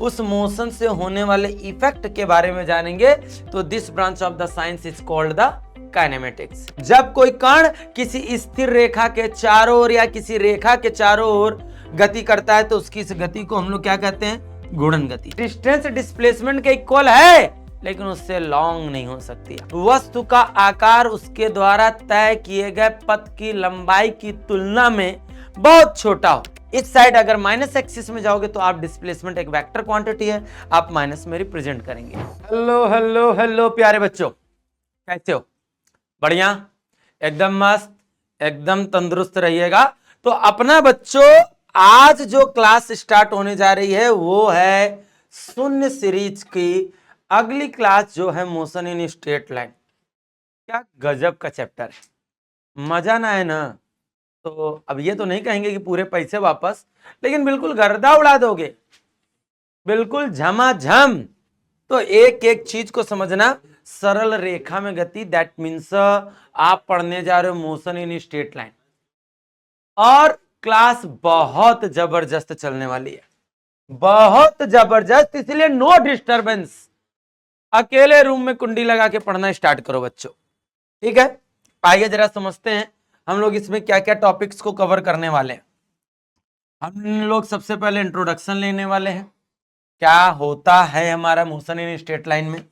उस मोशन से होने वाले इफेक्ट के बारे में जानेंगे तो this branch of the science is called the kinematics. जब कोई कण किसी स्थिर रेखा के चारों ओर या किसी रेखा के चारों ओर गति करता है तो उसकी इस गति को हम लोग क्या कहते हैं? गुणन गति। डिस्टेंस डिस्प्लेसमेंट के इक्वल है लेकिन उससे लॉन्ग नहीं हो सकती। वस्तु का आकार उसके द्वारा तय किए गए पथ की लंबाई की तुलना में बहुत छोटा हो। इस साइड अगर माइनस एक्सिस में जाओगे तो आप डिस्प्लेसमेंट एक वेक्टर क्वांटिटी है, आप माइनस में रिप्रेजेंट करेंगे। हेलो हेलो हेलो प्यारे बच्चों, कैसे हो? बढ़िया, एकदम मस्त, एकदम तंदुरुस्त रहिएगा। तो अपना बच्चों आज जो क्लास स्टार्ट होने जा रही है वो है शून्य सीरीज की अगली क्लास जो है मोशन इन स्ट्रेट लाइन। क्या गजब का चैप्टर है, मजा ना है ना? तो अब ये तो नहीं कहेंगे कि पूरे पैसे वापस, लेकिन बिल्कुल गर्दा उड़ा दोगे, बिल्कुल झमाझम। तो एक एक चीज को समझना। सरल रेखा में गति, दैट मीन्स आप पढ़ने जा रहे हो मोशन इन स्ट्रेट लाइन, और क्लास बहुत जबरदस्त चलने वाली है, बहुत जबरदस्त। इसलिए नो डिस्टरबेंस, अकेले रूम में कुंडी लगा के पढ़ना स्टार्ट करो बच्चों, ठीक है? आइए जरा समझते हैं हम लोग इसमें क्या क्या टॉपिक्स को कवर करने वाले हैं। हम लोग सबसे पहले इंट्रोडक्शन लेने वाले हैं, क्या होता है हमारा मोशन इन स्ट्रेट लाइन में।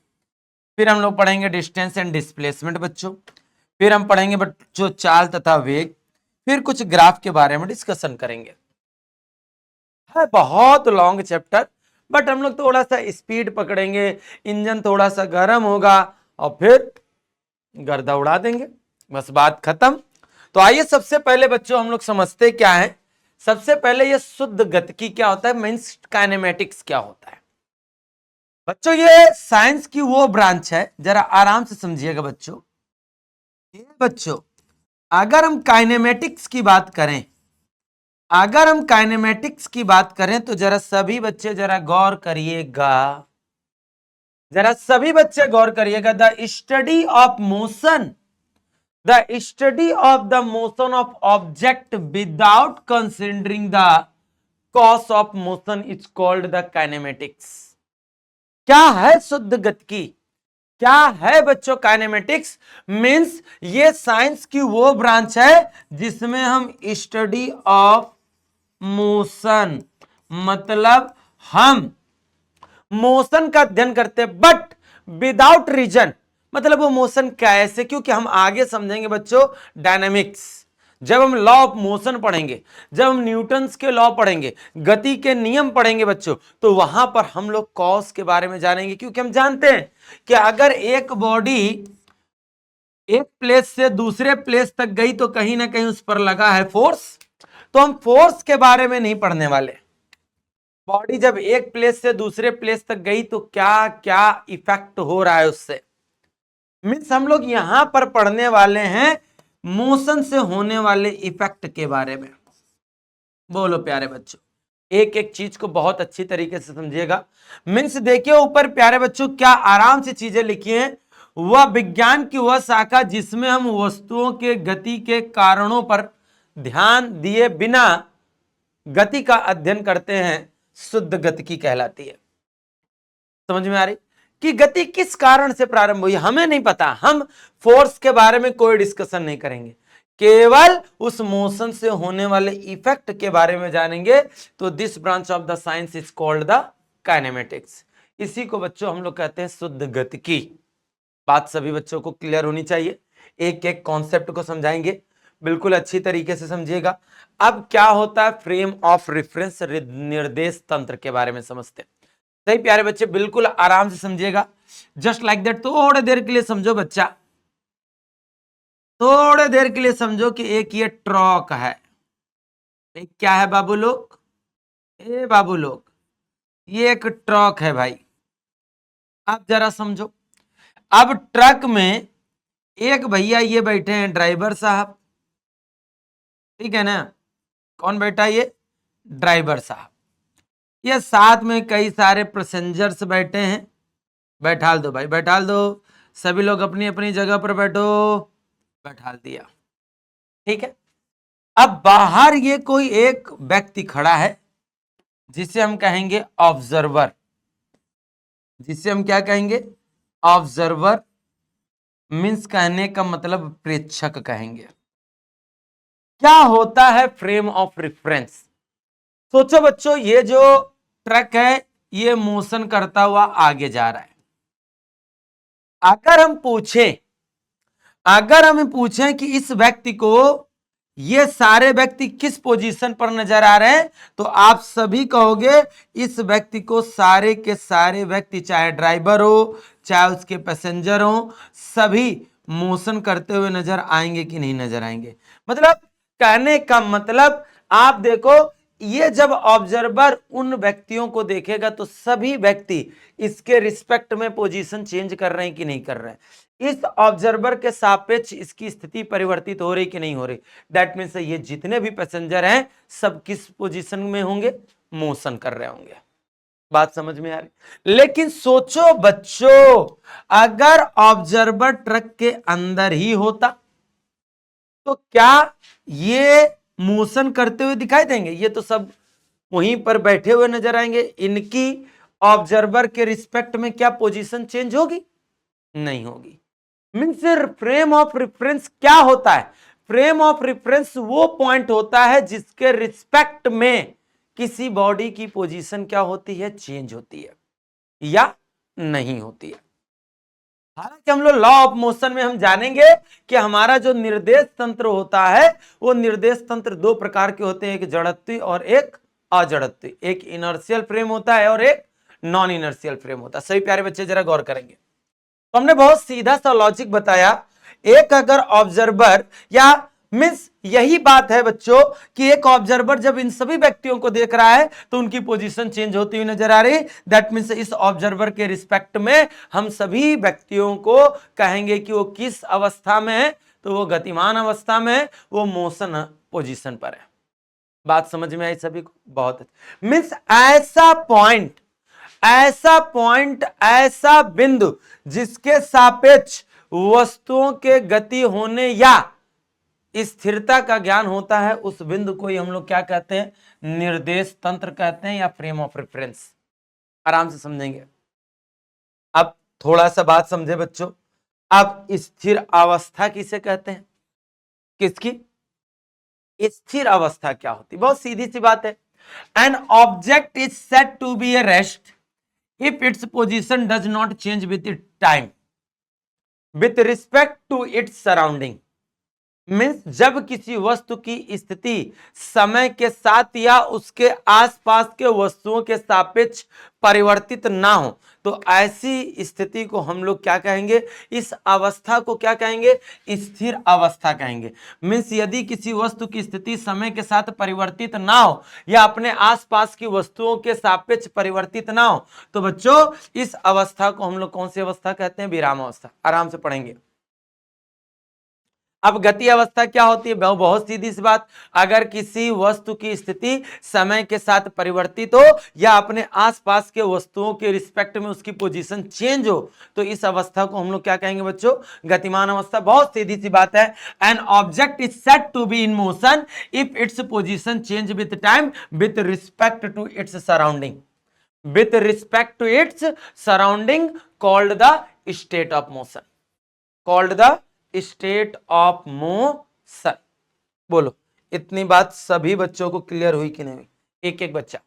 फिर हम लोग पढ़ेंगे डिस्टेंस एंड डिस्प्लेसमेंट बच्चों। फिर हम पढ़ेंगे बच्चों चाल तथा वेग। फिर कुछ ग्राफ के बारे में डिस्कशन करेंगे। है बहुत लॉन्ग चैप्टर, बट हम लोग थोड़ा सा स्पीड पकड़ेंगे, इंजन थोड़ा सा गर्म होगा और फिर गर्दा उड़ा देंगे, बस बात खत्म। तो आइए सबसे पहले बच्चों हम लोग समझते क्या है। सबसे पहले ये शुद्ध गतिकी क्या होता है, मींस काइनेमेटिक्स क्या होता है। बच्चों ये साइंस की वो ब्रांच है, जरा आराम से समझिएगा बच्चों। ये बच्चों अगर हम काइनेमेटिक्स की बात करें, अगर हम काइनेमेटिक्स की बात करें तो जरा सभी बच्चे जरा गौर करिएगा, जरा सभी बच्चे गौर करिएगा। The study of motion, the study of the motion of object without considering the cause of motion is called the kinematics. क्या है शुद्ध गतिकी, क्या है बच्चों काइनेमेटिक्स? मींस ये साइंस की वो ब्रांच है जिसमें हम स्टडी ऑफ मोशन, मतलब हम मोशन का अध्ययन करते हैं बट विदाउट रीजन। मतलब वो मोशन कैसे, क्योंकि हम आगे समझेंगे बच्चों डायनामिक्स। जब हम लॉ ऑफ मोशन पढ़ेंगे, जब हम न्यूटन्स के लॉ पढ़ेंगे, गति के नियम पढ़ेंगे बच्चों, तो वहां पर हम लोग कॉज के बारे में जानेंगे। क्योंकि हम जानते हैं कि अगर एक बॉडी एक प्लेस से दूसरे प्लेस तक गई तो कहीं ना कहीं उस पर लगा है फोर्स। तो हम फोर्स के बारे में नहीं पढ़ने वाले। बॉडी जब एक प्लेस से दूसरे प्लेस तक गई तो क्या क्या इफेक्ट हो रहा है उससे। मीन्स हम लोग यहां पर पढ़ने वाले हैं मोशन से होने वाले इफेक्ट के बारे में। बोलो प्यारे बच्चों, एक एक चीज को बहुत अच्छी तरीके से समझिएगा। मीन्स देखिए ऊपर प्यारे बच्चों क्या आराम से चीजें लिखी हैं। वह विज्ञान की वह शाखा जिसमें हम वस्तुओं के गति के कारणों पर ध्यान दिए बिना गति का अध्ययन करते हैं, शुद्ध गतिकी कहलाती है। समझ में आ रही कि गति किस कारण से प्रारंभ हुई? हमें नहीं पता, हम फोर्स के बारे में कोई डिस्कशन नहीं करेंगे, केवल उस मोशन से होने वाले इफेक्ट के बारे में जानेंगे। तो this branch of the science is called the kinematics. इसी को बच्चों हम लोग कहते हैं शुद्ध गतिकी। बात सभी बच्चों को क्लियर होनी चाहिए, एक एक कॉन्सेप्ट को समझाएंगे, बिल्कुल अच्छी तरीके से समझिएगा। अब क्या होता है फ्रेम ऑफ रेफरेंस, निर्देश तंत्र के बारे में समझते हैं। सही प्यारे बच्चे, बिल्कुल आराम से समझिएगा, जस्ट लाइक दैट। थोड़े देर के लिए समझो बच्चा, थोड़े देर के लिए समझो कि एक ये ट्रक है। एक क्या है बाबू लोग? ए बाबू लोग, ये एक ट्रक है भाई। आप जरा समझो, अब ट्रक में एक भैया ये बैठे हैं ड्राइवर साहब, ठीक है ना? कौन बैठा है? ये ड्राइवर साहब। ये साथ में कई सारे पैसेंजर्स बैठे हैं। बैठाल दो भाई, बैठाल दो, सभी लोग अपनी अपनी जगह पर बैठो। बैठाल दिया, ठीक है। अब बाहर ये कोई एक व्यक्ति खड़ा है जिसे हम कहेंगे ऑब्जर्वर। जिसे हम क्या कहेंगे, ऑब्जर्वर, मीन्स कहने का मतलब प्रेक्षक कहेंगे। क्या होता है फ्रेम ऑफ रेफरेंस? सोचो बच्चों, ये जो ट्रक है ये मोशन करता हुआ आगे जा रहा है। अगर हम पूछें, अगर हम पूछें कि इस व्यक्ति को, ये सारे व्यक्ति किस पोजीशन पर नजर आ रहे हैं, तो आप सभी कहोगे इस व्यक्ति को सारे के सारे व्यक्ति, चाहे ड्राइवर हो चाहे उसके पैसेंजर हो, सभी मोशन करते हुए नजर आएंगे कि नहीं नजर आएंगे। मतलब कहने का मतलब, आप देखो, ये जब ऑब्जर्वर उन व्यक्तियों को देखेगा तो सभी व्यक्ति इसके रिस्पेक्ट में पोजीशन चेंज कर रहे हैं कि नहीं कर रहे हैं, इस ऑब्जर्वर के सापेक्ष इसकी स्थिति परिवर्तित हो रही कि नहीं हो रही। दैट मीन्स ये जितने भी पैसेंजर हैं सब किस पोजीशन में होंगे, मोशन कर रहे होंगे। बात समझ में आ रही? लेकिन सोचो बच्चों, अगर ऑब्जर्वर ट्रक के अंदर ही होता तो क्या ये मोशन करते हुए दिखाई देंगे? ये तो सब वहीं पर बैठे हुए नजर आएंगे। इनकी ऑब्जर्वर के रिस्पेक्ट में क्या पोजीशन चेंज होगी? नहीं होगी। मीन्स फ्रेम ऑफ रेफरेंस क्या होता है? फ्रेम ऑफ रेफरेंस वो पॉइंट होता है जिसके रिस्पेक्ट में किसी बॉडी की पोजीशन क्या होती है, चेंज होती है या नहीं होती है। हालांकि हम लोग लॉ ऑफ मोशन में हम जानेंगे कि हमारा जो निर्देश तंत्र होता है वो निर्देश तंत्र दो प्रकार के होते हैं, एक जड़त्वीय और एक अजड़त्वीय। एक इनर्शियल फ्रेम होता है और एक नॉन इनर्शियल फ्रेम होता है। सही प्यारे बच्चे जरा गौर करेंगे। तो हमने बहुत सीधा सा लॉजिक बताया। एक अगर ऑब्जर्वर, या मीन्स यही बात है बच्चों कि एक ऑब्जर्वर जब इन सभी व्यक्तियों को देख रहा है तो उनकी पोजीशन चेंज होती हुई नजर आ रही। दैट मीन्स इस ऑब्जर्वर के रिस्पेक्ट में हम सभी व्यक्तियों को कहेंगे कि वो किस अवस्था में है, तो वो गतिमान अवस्था में है, वो मोशन पोजीशन पर है। बात समझ में आई सभी को? बहुत अच्छा। मीन्स ऐसा पॉइंट, ऐसा पॉइंट, ऐसा बिंदु जिसके सापेक्ष वस्तुओं के गति होने या स्थिरता का ज्ञान होता है, उस बिंदु को ही हम लोग क्या कहते हैं, निर्देश तंत्र कहते हैं या फ्रेम ऑफ रेफरेंस। आराम से समझेंगे। अब थोड़ा सा बात समझे बच्चों। अब स्थिर अवस्था किसे कहते हैं? किसकी? स्थिर अवस्था क्या होती? बहुत सीधी सी बात है। An object is said to be at rest if its position does not change with time with respect to its surrounding। Means जब किसी वस्तु की स्थिति समय के साथ या उसके आसपास के वस्तुओं के सापेक्ष परिवर्तित ना हो तो ऐसी स्थिति को हम लोग क्या कहेंगे, इस अवस्था को क्या कहेंगे, स्थिर अवस्था कहेंगे। मीन्स यदि किसी वस्तु की स्थिति समय के साथ परिवर्तित ना हो या अपने आसपास की वस्तुओं के सापेक्ष परिवर्तित ना हो तो बच्चों इस अवस्था को हम लोग कौन सी अवस्था कहते हैं? विराम अवस्था। आराम से पढ़ेंगे। अब गति अवस्था क्या होती है? बहुत सीधी सी बात, अगर किसी वस्तु की स्थिति समय के साथ परिवर्तित हो या अपने आसपास के वस्तुओं के रिस्पेक्ट में उसकी पोजीशन चेंज हो तो इस अवस्था को हम लोग क्या कहेंगे बच्चों? गतिमान अवस्था। बहुत सीधी सी बात है। An object is said to be in motion if its position change with time with respect to its surrounding, with respect to its surrounding, called the state of motion, called the state of motion. बोलो, इतनी बात सभी बच्चों को clear हुई कि नहीं हुई? एक एक बच्चा।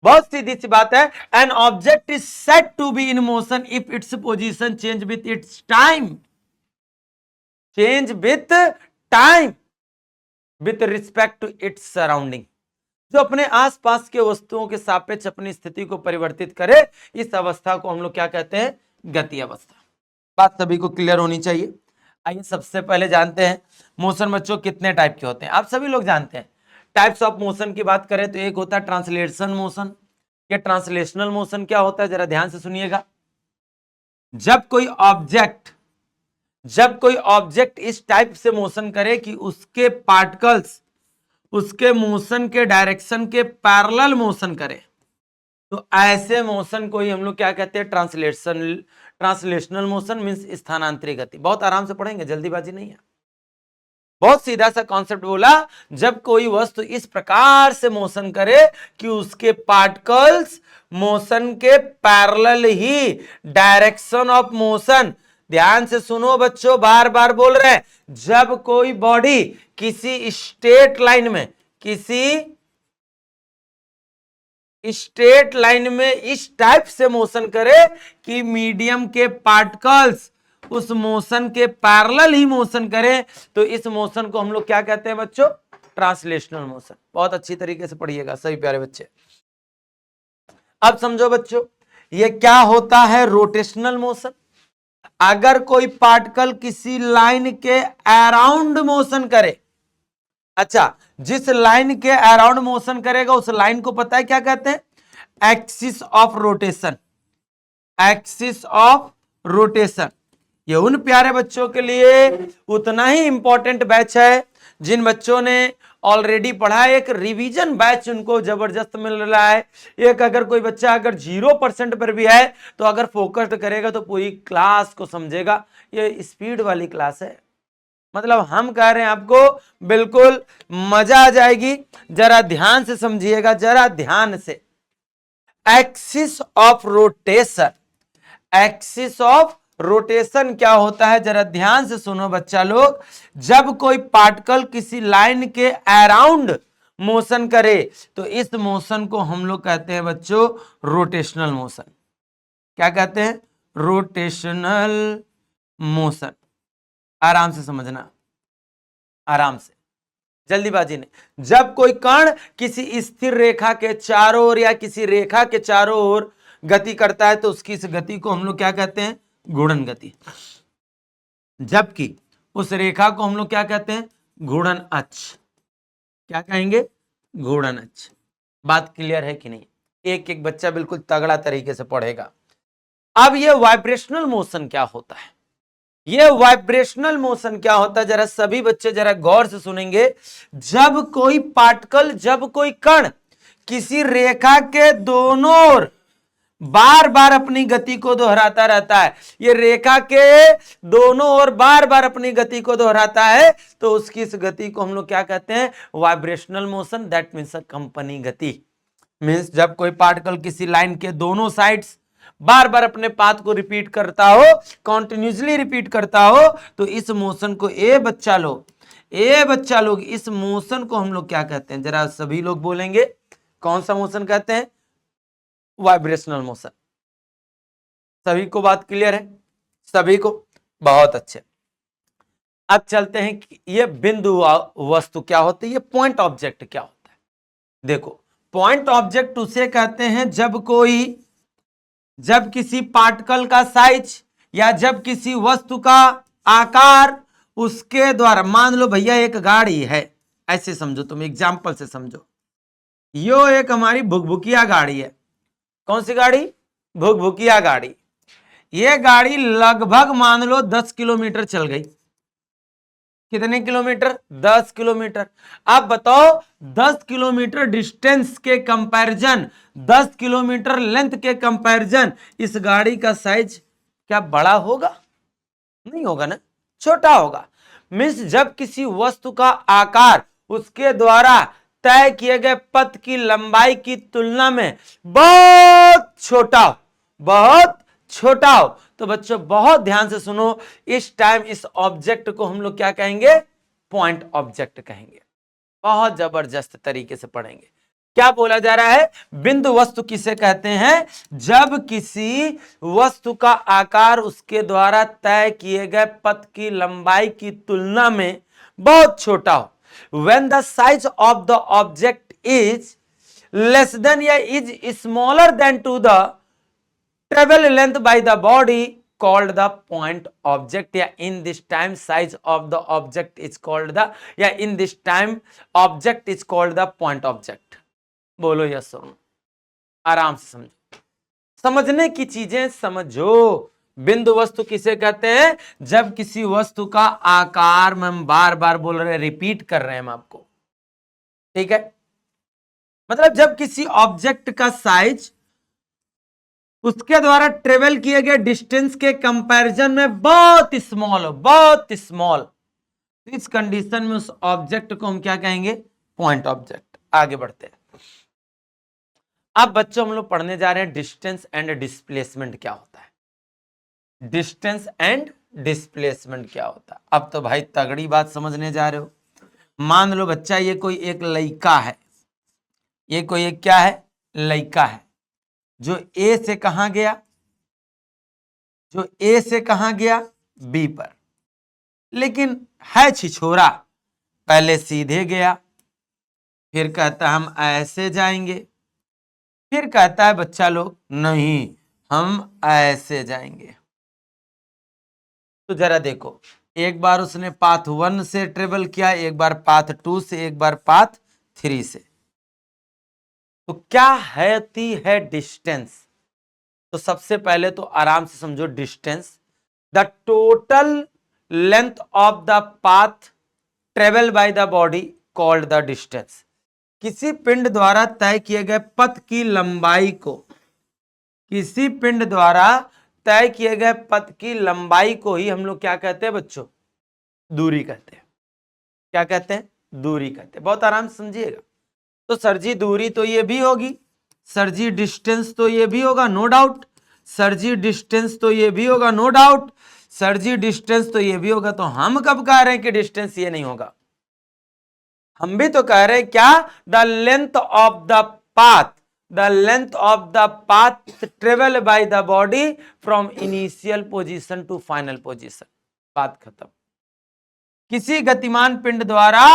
बहुत सीधी सी बात है। An object is said to be in motion if its position change with its time, change with time with respect to its surrounding. जो अपने आसपास के वस्तुओं के सापेक्ष अपनी स्थिति को परिवर्तित करे, इस अवस्था को हम लोग क्या कहते हैं? गति अवस्था। बात सभी को क्लियर होनी चाहिए। आइए सबसे पहले जानते हैं मोशन बच्चों कितने टाइप के होते हैं। आप सभी लोग जानते हैं। टाइप्स ऑफ मोशन की बात करें तो एक होता है ट्रांसलेशन मोशन। ये ट्रांसलेशनल मोशन क्या होता है, जरा ध्यान से सुनिएगा। जब कोई ऑब्जेक्ट इस टाइप से मोशन करे कि उसके पार्टिकल्स उसके मोशन के डायरेक्शन के पैरेलल मोशन करे तो ऐसे मोशन को ही हम लोग क्या कहते हैं? ट्रांसलेशनल मोशन मींस स्थानांतरित गति। बहुत आराम से पढ़ेंगे, जल्दीबाजी नहीं है। बहुत सीधा सा कॉन्सेप्ट बोला, जब कोई वस्तु इस प्रकार से मोशन करे कि उसके पार्टिकल्स मोशन के parallel he direction of motion, ध्यान से सुनो बच्चों, बार बार बोल रहे हैं, जब कोई बॉडी किसी स्ट्रेट लाइन में इस टाइप से मोशन करे कि मीडियम के पार्टिकल्स उस मोशन के पैरेलल ही मोशन करें, तो इस मोशन को हम लोग क्या कहते हैं बच्चों? Translational motion. बहुत अच्छी तरीके से पढ़िएगा सभी प्यारे बच्चे। अब समझो बच्चों, ये क्या होता है? Rotational motion. अगर कोई पार्टिकल किसी लाइन के अराउंड मोशन करे, अच्छा, जिस लाइन के अराउंड मोशन करेगा उस लाइन को पता है क्या कहते हैं? Axis of rotation. Axis of rotation. ये उन प्यारे बच्चों के लिए उतना ही इंपॉर्टेंट बैच है जिन बच्चों ने ऑलरेडी पढ़ा है। एक रिवीजन बैच उनको जबरदस्त मिल रहा है। एक अगर कोई बच्चा अगर 0% पर भी है तो अगर फोकस्ड करेगा तो पूरी क्लास को समझेगा। ये स्पीड वाली क्लास है, मतलब हम कह रहे हैं आपको बिल्कुल मजा आ जाएगी। जरा ध्यान से समझिएगा, जरा ध्यान से। Axis of rotation, axis of rotation क्या होता है? जरा ध्यान से सुनो बच्चा लोग। जब कोई पार्टिकल किसी लाइन के अराउंड मोशन करे तो इस मोशन को हम लोग कहते हैं बच्चों रोटेशनल मोशन। क्या कहते हैं? Rotational motion. आराम से समझना, आराम से, जल्दीबाजी नहीं। जब कोई कण किसी स्थिर रेखा के चारों ओर या किसी रेखा के चारों ओर गति करता है तो उसकी इस गति को हम लोग क्या कहते हैं? घूर्णन गति। जबकि उस रेखा को हम लोग क्या कहते हैं? घूर्णन अक्ष। क्या कहेंगे? घूर्णन अक्ष। बात क्लियर है कि नहीं? एक एक बच्चा बिल्कुल तगड़ा तरीके से पढ़ेगा। अब ये वाइब्रेशनल मोशन क्या होता है? ये वाइब्रेशनल मोशन क्या होता है? जरा सभी बच्चे जरा गौर से सुनेंगे। जब कोई पार्टिकल, जब कोई कण किसी रेखा के दोनों ओर बार बार अपनी गति को दोहराता रहता है, ये रेखा के दोनों ओर बार बार अपनी गति को दोहराता है, तो उसकी इस गति को हम लोग क्या कहते हैं? Vibrational motion. That means company गति। मीन्स जब कोई पार्टिकल किसी लाइन के दोनों साइड्स बार बार अपने पाथ को रिपीट करता हो, कॉन्टिन्यूसली रिपीट करता हो, तो इस मोशन को ए बच्चा लोग इस मोशन को हम लोग क्या कहते हैं? जरा सभी लोग बोलेंगे, कौन सा मोशन कहते हैं? Vibrational motion. सभी को बात क्लियर है? सभी को? बहुत अच्छे। अब चलते हैं कि ये बिंदु वस्तु क्या होती है, ये पॉइंट ऑब्जेक्ट क्या होता है। देखो, पॉइंट ऑब्जेक्ट उसे कहते हैं जब किसी पार्टिकल का साइज या जब किसी वस्तु का आकार उसके द्वारा, मान लो भैया एक गाड़ी है, ऐसे समझो, तुम एग्जाम्पल से समझो, यो एक हमारी भुकभुकिया गाड़ी है। कौन सी गाड़ी? भुकभुकिया गाड़ी। ये गाड़ी लगभग मान लो 10 किलोमीटर चल गई। कितने किलोमीटर? 10 किलोमीटर। अब बताओ 10 किलोमीटर डिस्टेंस के कंपैरिजन, 10 किलोमीटर लेंथ के कंपैरिजन इस गाड़ी का साइज क्या बड़ा होगा? नहीं होगा ना, छोटा होगा। मीन्स जब किसी वस्तु का आकार उसके द्वारा तय किए गए पथ की लंबाई की तुलना में बहुत छोटा हो, तो बच्चों बहुत ध्यान से सुनो, इस टाइम इस ऑब्जेक्ट को हम लोग क्या कहेंगे? पॉइंट ऑब्जेक्ट कहेंगे। बहुत जबरदस्त तरीके से पढ़ेंगे। क्या बोला जा रहा है? बिंदु वस्तु किसे कहते हैं? जब किसी वस्तु का आकार उसके द्वारा तय किए गए पथ की लंबाई की तुलना में बहुत छोटा हो। When the size of the object is less than या is smaller than to the travel length by the body called the point object, या in this time size of the object is called the, या in this time object is called the point object। बोलो yes सुनो, आराम से समझो, समझने की चीजें समझो। बिंदु वस्तु किसे कहते हैं? जब किसी वस्तु का आकार, में हम बार बार बोल रहे हैं, रिपीट कर रहे हैं हम आपको, ठीक है? मतलब जब किसी ऑब्जेक्ट का साइज उसके द्वारा ट्रेवल किए गए डिस्टेंस के कंपैरिजन में बहुत स्मॉल हो, बहुत स्मॉल, तो इस कंडीशन में उस ऑब्जेक्ट को हम क्या कहेंगे, पॉइंट ऑब्जेक्ट। आगे बढ़ते हैं। अब बच्चों हम लोग पढ़ने जा रहे हैं डिस्टेंस एंड डिस्प्लेसमेंट क्या होता है। डिस्टेंस एंड डिस्प्लेसमेंट क्या होता है, अब तो भाई तगड़ी बात समझने जा रहे हो। मान लो बच्चा ये कोई एक लड़का है, ये कोई एक क्या है, लड़का है, जो ए से कहां गया, जो ए से कहां गया, बी पर, लेकिन है छिछोरा, पहले सीधे गया, फिर कहता है हम ऐसे जाएंगे, फिर कहता है बच्चा लोग नहीं हम ऐसे जाएंगे। तो जरा देखो, एक बार उसने पाथ 1 से ट्रेवल किया, एक बार पाथ 2 से, एक बार पाथ 3 से। तो क्या है डिस्टेंस। तो सबसे पहले तो आराम से समझो distance, the total length of the path travel by the body called the distance. किसी पिंड द्वारा तय किए गए पथ की लंबाई को, किसी पिंड द्वारा तय किए गए पथ की लंबाई को ही हम लोग क्या कहते हैं बच्चों, दूरी कहते हैं। क्या कहते हैं, दूरी कहते हैं। बहुत आराम से समझिएगा। तो सर जी दूरी तो ये भी होगी, सर जी डिस्टेंस तो ये भी होगा, नो डाउट। सर जी डिस्टेंस तो ये भी होगा, नो डाउट। सर जी डिस्टेंस तो ये भी होगा। तो हम कब कह रहे हैं कि डिस्टेंस ये नहीं होगा, हम भी तो कह रहे हैं क्या, the length of the path, the length of the path travel by the body from initial position to final position. बात खत्म। किसी गतिमान पिंड द्वारा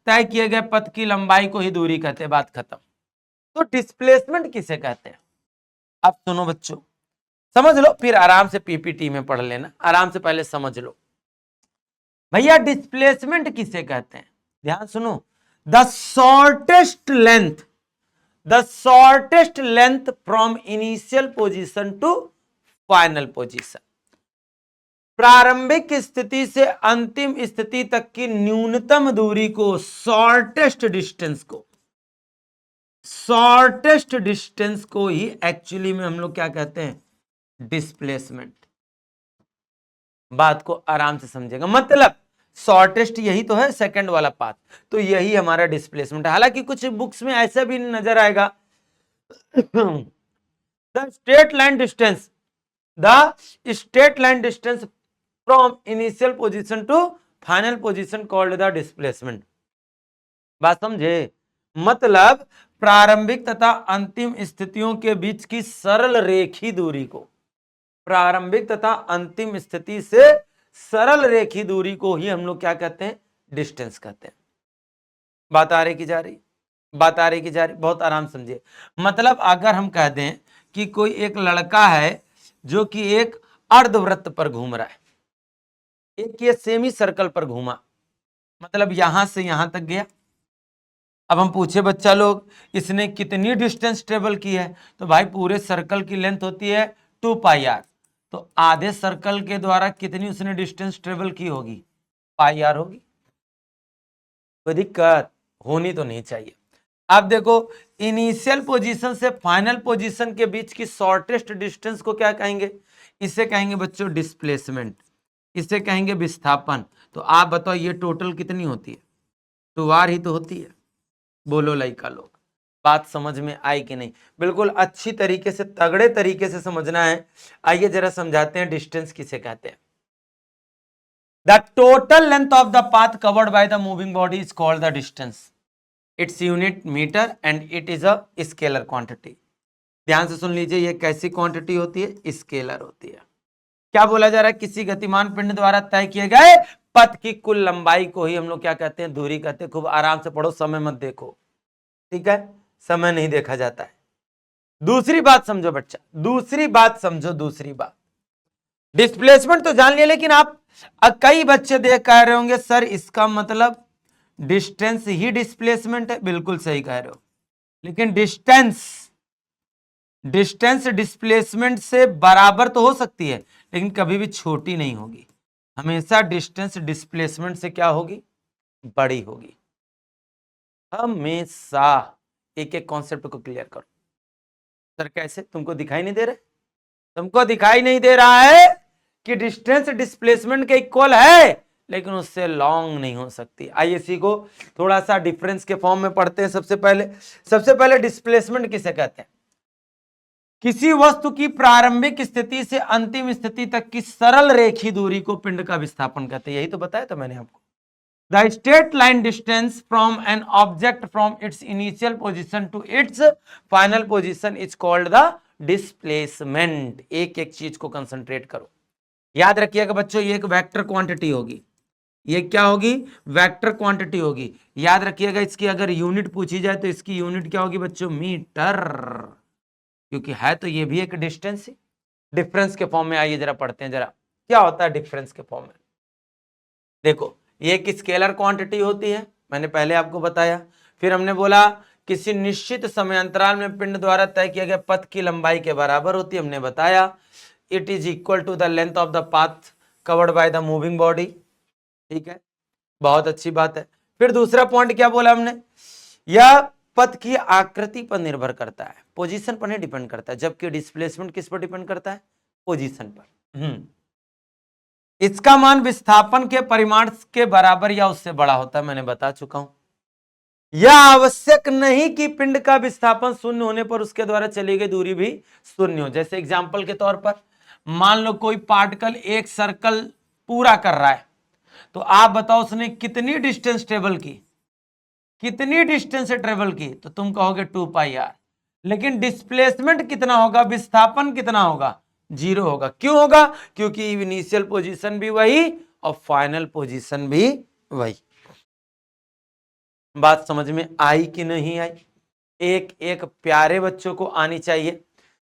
तय किए गए पथ की लंबाई को ही दूरी कहते हैं। बात खत्म। तो डिस्प्लेसमेंट किसे कहते हैं, अब सुनो बच्चों, समझ लो, फिर आराम से पीपीटी में पढ़ लेना, आराम से पहले समझ लो भैया डिस्प्लेसमेंट किसे कहते हैं। ध्यान सुनो, the shortest length, the shortest length from initial position to final position. प्रारंभिक स्थिति से अंतिम स्थिति तक की न्यूनतम दूरी को, शॉर्टेस्ट डिस्टेंस को, शॉर्टेस्ट डिस्टेंस को ही एक्चुअली में हम लोग क्या कहते हैं, डिस्प्लेसमेंट। बात को आराम से समझेगा, मतलब शॉर्टेस्ट यही तो है, सेकंड वाला पाथ, तो यही हमारा डिस्प्लेसमेंट है। हालांकि कुछ बुक्स में ऐसा भी नजर आएगा, the straight line distance, the straight line distance from initial position to final position called the displacement. बात समझे, मतलब प्रारंभिक तथा अंतिम स्थितियों के बीच की सरल रेखी दूरी को, प्रारंभिक तथा अंतिम स्थिति से सरल रेखी दूरी को ही हम लोग क्या कहते हैं, डिस्टेंस कहते हैं। बात आ रही की जा रही, बात आ रही की जा रही, बहुत आराम समझिए। मतलब अगर हम कह दें कि कोई एक लड़का है जो कि एक अर्धवृत्त पर घूम रहा है, एक ये सेमी सर्कल पर घूमा, मतलब यहां से यहां तक गया। अब हम पूछे बच्चा लोग इसने कितनी डिस्टेंस ट्रेवल की है, तो भाई पूरे सर्कल की लेंथ होती है 2πr, तो आधे सर्कल के द्वारा कितनी उसने डिस्टेंस ट्रेवल की होगी, πr होगी। कोई दिक्कत होनी तो नहीं चाहिए। अब देखो, इनिशियल पोजीशन से फाइनल पोजीशन के बीच की शॉर्टेस्ट डिस्टेंस को क्या कहेंगे, इसे कहेंगे बच्चों डिस्प्लेसमेंट, इसे कहेंगे विस्थापन। तो आप बताओ ये टोटल कितनी होती है, 2r ही तो होती है। बोलो लइका लोग, बात समझ में आई कि नहीं। बिल्कुल अच्छी तरीके से, तगड़े तरीके से समझना है। आइए जरा समझाते हैं डिस्टेंस किसे कहते हैं। The total length of the path covered by the moving body is called the distance, its unit metre and it is a scalar quantity. ध्यान से सुन लीजिए, ये कैसी क्वांटिटी होती है, स्केलर होती है। क्या बोला जा रहा है, किसी गतिमान पिंड द्वारा तय किए गए पथ की कुल लंबाई को ही हम लोग क्या कहते हैं, दूरी कहते हैं। खूब आराम से पढ़ो, समय मत देखो, ठीक है, समय नहीं देखा जाता है। दूसरी बात समझो बच्चा, दूसरी बात समझो, दूसरी बात, डिस्प्लेसमेंट तो जान लिया, लेकिन आप कई बच्चे देख कह रहे होंगे सर इसका मतलब डिस्टेंस ही डिस्प्लेसमेंट है। बिल्कुल सही कह रहे हो, लेकिन डिस्टेंस, डिस्टेंस डिस्प्लेसमेंट से बराबर तो हो सकती है, लेकिन कभी भी छोटी नहीं होगी। हमेशा डिस्टेंस डिस्प्लेसमेंट से क्या होगी, बड़ी होगी, हमेशा। एक एक कॉन्सेप्ट को क्लियर करो। सर कैसे, तुमको दिखाई नहीं दे रहा, तुमको दिखाई नहीं दे रहा है कि डिस्टेंस डिस्प्लेसमेंट के इक्वल है, लेकिन उससे लॉन्ग नहीं हो सकती। आइए इसी को थोड़ा सा डिफरेंस के फॉर्म में पढ़ते हैं। सबसे पहले डिस्प्लेसमेंट किसे कहते हैं? किसी वस्तु की प्रारंभिक स्थिति से अंतिम स्थिति तक की सरल रेखीय दूरी को पिंड का विस्थापन कहते हैं। यही तो बताया था मैंने आपको। The straight line distance from an object from its initial position to its final position is called the displacement. एक एक चीज को कंसंट्रेट करो, याद रखिएगा बच्चों, ये एक वेक्टर क्वांटिटी होगी। ये क्या होगी? वेक्टर क्वांटिटी होगी। याद रखिएगा, इसकी अगर यूनिट पूछी जाए तो इसकी यूनिट क्या होगी बच्चों? मीटर, क्योंकि है तो ये भी एक डिस्टेंस ही। डिफरेंस के फॉर्म में आइए जरा पढ़ते हैं जरा क्या होता है डिफरेंस के फॉर्म में। देखो, ये एक स्केलर क्वांटिटी होती है, मैंने पहले आपको बताया। फिर हमने बोला किसी निश्चित समय अंतराल में पिंड द्वारा तय किए गए पथ की लंबाई के बराबर होती है, हमने बताया। It is equal to the length of the path covered by the moving body. ठीक है, बहुत अच्छी बात है। फिर दूसरा पॉइंट क्या बोला हमने? यह पथ की आकृति पर निर्भर करता है, पोजीशन पर नहीं डिपेंड करता है, जबकि डिस्प्लेसमेंट किस पर डिपेंड करता है? पोजीशन पर। इसका मान विस्थापन के परिमाण के बराबर या उससे बड़ा होता है, मैंने बता चुका हूं। यह आवश्यक नहीं कि पिंड का विस्थापन शून्य होने पर उसके द्वारा चली गई दूरी भी शून्य हो। जैसे एग्जांपल के तौर पर मान लो कोई पार्टिकल एक सर्कल पूरा कर रहा है, तो आप बताओ उसने कितनी डिस्टेंस ट्रेवल की, कितनी डिस्टेंस से ट्रेवल की? तो तुम कहोगे 2πr। लेकिन डिस्प्लेसमेंट कितना होगा, विस्थापन कितना होगा? 0 होगा। क्यों होगा? क्योंकि इनिशियल पोजीशन भी वही और फाइनल पोजीशन भी वही। बात समझ में आई कि नहीं आई? एक एक प्यारे बच्चों को आनी चाहिए।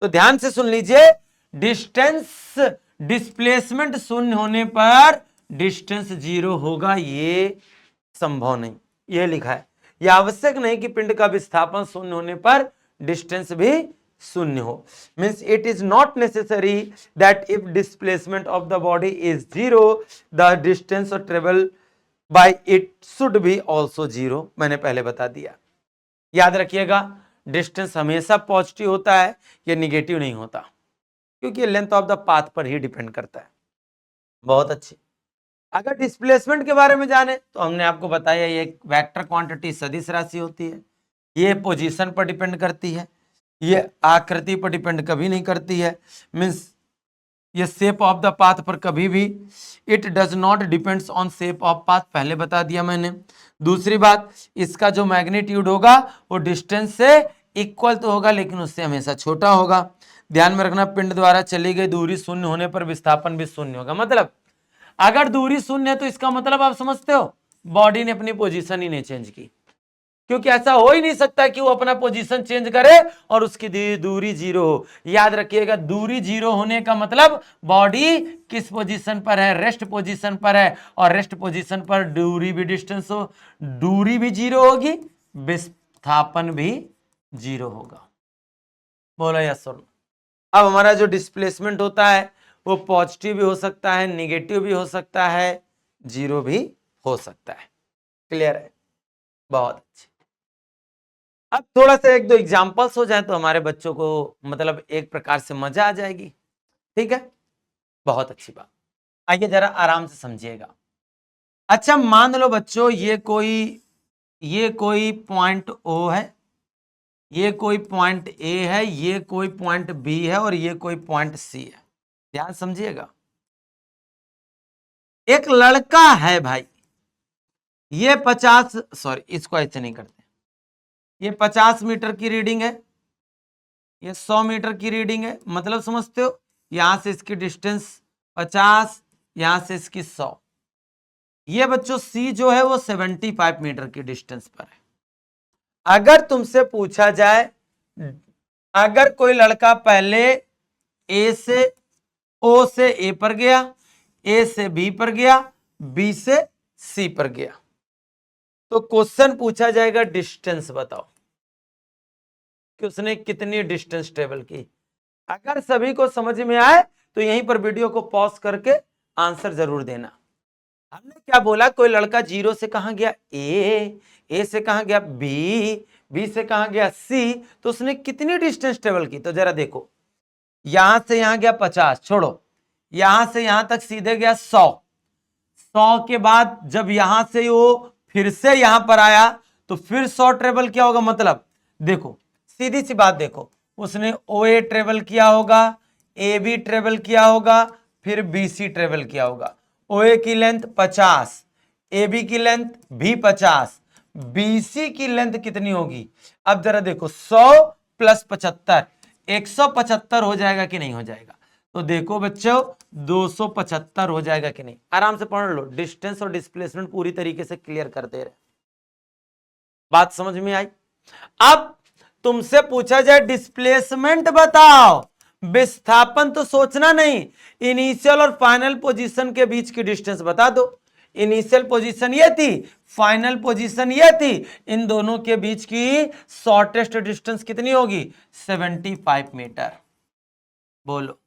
तो ध्यान से सुन लीजिए, डिस्टेंस डिस्प्लेसमेंट शून्य होने पर डिस्टेंस 0 होगा, ये संभव नहीं। ये लिखा है, यह आवश्यक नहीं कि पिंड का विस्थापन शून्य होने पर डिस्टेंस भी शून्य हो। Means it is not necessary that if displacement of the body is 0 the distance of travel by it should be also 0। मैंने पहले बता दिया। याद रखिएगा, डिस्टेंस हमेशा पॉजिटिव होता है, ये निगेटिव नहीं होता, क्योंकि लेंथ ऑफ द पाथ पर ही डिपेंड करता है। बहुत अच्छी। अगर डिस्प्लेसमेंट के बारे में जाने तो हमने आपको बताया ये एक वेक्टर क्वांटिटी सदिश राशि होती है। ये पोजीशन पर डिपेंड करती है, ये आकृति पर डिपेंड कभी नहीं करती है। मीन्स ये शेप ऑफ द पाथ पर कभी भी, it does not depends on shape of path, पहले बता दिया मैंने। दूसरी बात, इसका जो मैग्नीट्यूड होगा वो डिस्टेंस से इक्वल तो होगा, लेकिन उससे हमेशा छोटा होगा। ध्यान में रखना, पिंड द्वारा चली गई दूरी शून्य होने पर विस्थापन भी शून्य होगा। मतलब अगर दूरी शून्य है तो इसका मतलब आप समझते हो, बॉडी ने अपनी पोजीशन ही नहीं चेंज की, क्योंकि ऐसा हो ही नहीं सकता कि वो अपना पोजीशन चेंज करे और उसकी दूरी 0 हो। याद रखिएगा, दूरी 0 होने का मतलब बॉडी किस पोजीशन पर है? रेस्ट पोजीशन पर है, और रेस्ट पोजीशन पर दूरी भी डिस्टेंस हो, दूरी भी 0 होगी, विस्थापन भी 0 होगा। बोलो यस सर। अब हमारा जो डिस्प्लेसमेंट होता है वो पॉजिटिव भी हो सकता है, निगेटिव भी हो सकता है, 0 भी हो सकता है। क्लियर है? बहुत अच्छे। अब थोड़ा सा एक दो एग्जांपल्स हो जाए तो हमारे बच्चों को मतलब एक प्रकार से मजा आ जाएगी। ठीक है, बहुत अच्छी बात। आइए जरा आराम से समझिएगा। अच्छा, मान लो बच्चों ये कोई पॉइंट O है, ये कोई पॉइंट A है, ये कोई पॉइंट B है और ये कोई पॉइंट C है। ध्यान समझिएगा, एक लड़का है भाई, ये 50 सॉरी इसको ऐसे नहीं करते, ये 50 मीटर की रीडिंग है, ये 100 मीटर की रीडिंग है। मतलब समझते हो, यहां से इसकी डिस्टेंस 50, यहां से इसकी 100। ये बच्चों C जो है वो 75 मीटर की डिस्टेंस पर है। अगर तुमसे पूछा जाए, अगर कोई लड़का पहले A से O से A पर गया, A से B पर गया, B से C पर गया, तो क्वेश्चन पूछा जाएगा डिस्टेंस बताओ कि उसने कितनी डिस्टेंस ट्रेवल की। अगर सभी को समझ में आए तो यहीं पर वीडियो को पॉज करके आंसर जरूर देना। हमने क्या बोला, कोई लड़का 0 से कहां गया? A से कहां गया? B से कहां गया? C। तो उसने कितनी डिस्टेंस ट्रेवल की? तो जरा देखो, यहां से यहां गया 50, छोड़ो, यहां से यहां तक सीधे गया 100, 100 के बाद जब यहां से वो फिर से यहां पर आया तो फिर 100 ट्रेवल किया होगा। मतलब देखो सीधी सी बात, देखो उसने OA ट्रेवल किया होगा, AB ट्रेवल किया होगा, फिर BC ट्रेवल किया होगा। OA की लेंथ 50, AB की लेंथ भी 50, BC की लेंथ कितनी होगी? अब जरा देखो 100 प्लस 75, 175 हो जाएगा कि नहीं हो जाएगा? तो देखो बच्चों 275 हो जाएगा कि नहीं? आराम से पढ़ लो, डिस्टेंस और डिस्प्लेसमेंट पूरी तरीके से क्लियर कर दे रहे। बात समझ में आई? अब तुमसे पूछा जाए डिस्प्लेसमेंट बताओ, विस्थापन तो सोचना नहीं, इनिशियल और फाइनल पोजीशन के बीच की डिस्टेंस बता दो। इनिशियल पोजीशन ये थी, फाइनल पोजीशन ये थी, इन दोनों के बीच की शॉर्टेस्ट डिस्टेंस कितनी होगी? 75 मीटर। बोलो,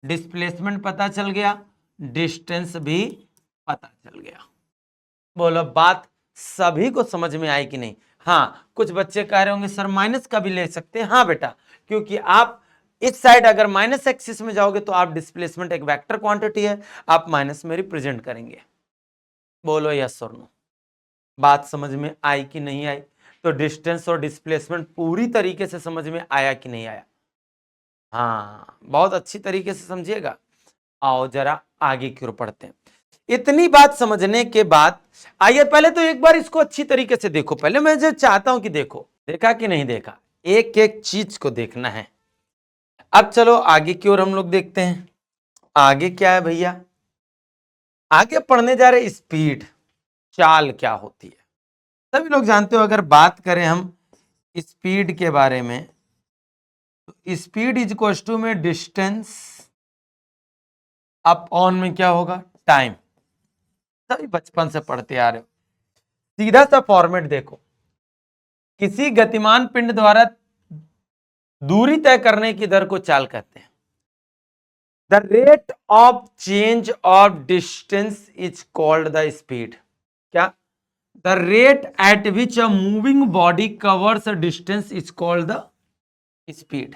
डिस्प्लेसमेंट पता चल गया, डिस्टेंस भी पता चल गया। बोलो बात सभी को समझ में आई कि नहीं? हाँ, कुछ बच्चे कह रहे होंगे सर माइनस का भी ले सकते हैं। हाँ बेटा, क्योंकि आप इस साइड अगर माइनस एक्सिस में जाओगे तो आप डिस्प्लेसमेंट एक वेक्टर क्वांटिटी है, आप माइनस में रिप्रेजेंट करेंगे। बोलो यस और नो। बात समझ में आई कि नहीं आई? तो डिस्टेंस और डिस्प्लेसमेंट पूरी तरीके से समझ में आया कि नहीं आया? हाँ, बहुत अच्छी तरीके से समझिएगा। आओ जरा आगे की ओर पढ़ते हैं। इतनी बात समझने के बाद आइए पहले तो एक बार इसको अच्छी तरीके से देखो। पहले मैं जो चाहता हूं कि देखो, देखा कि नहीं देखा, एक एक चीज को देखना है। अब चलो आगे की ओर हम लोग देखते हैं। आगे क्या है भैया? आगे पढ़ने जा रहे स्पीड, चाल क्या होती है। सभी लोग जानते हो, अगर बात करें हम स्पीड के बारे में तो स्पीड इज इक्वल टू में डिस्टेंस अपॉन में क्या होगा? टाइम। सभी बचपन से पढ़ते आ रहे हो। सीधा सा फॉर्मेट देखो, किसी गतिमान पिंड द्वारा दूरी तय करने की दर को चाल कहते हैं। The rate of change of distance is called the speed. क्या? The rate at which a moving body covers a distance is called the speed.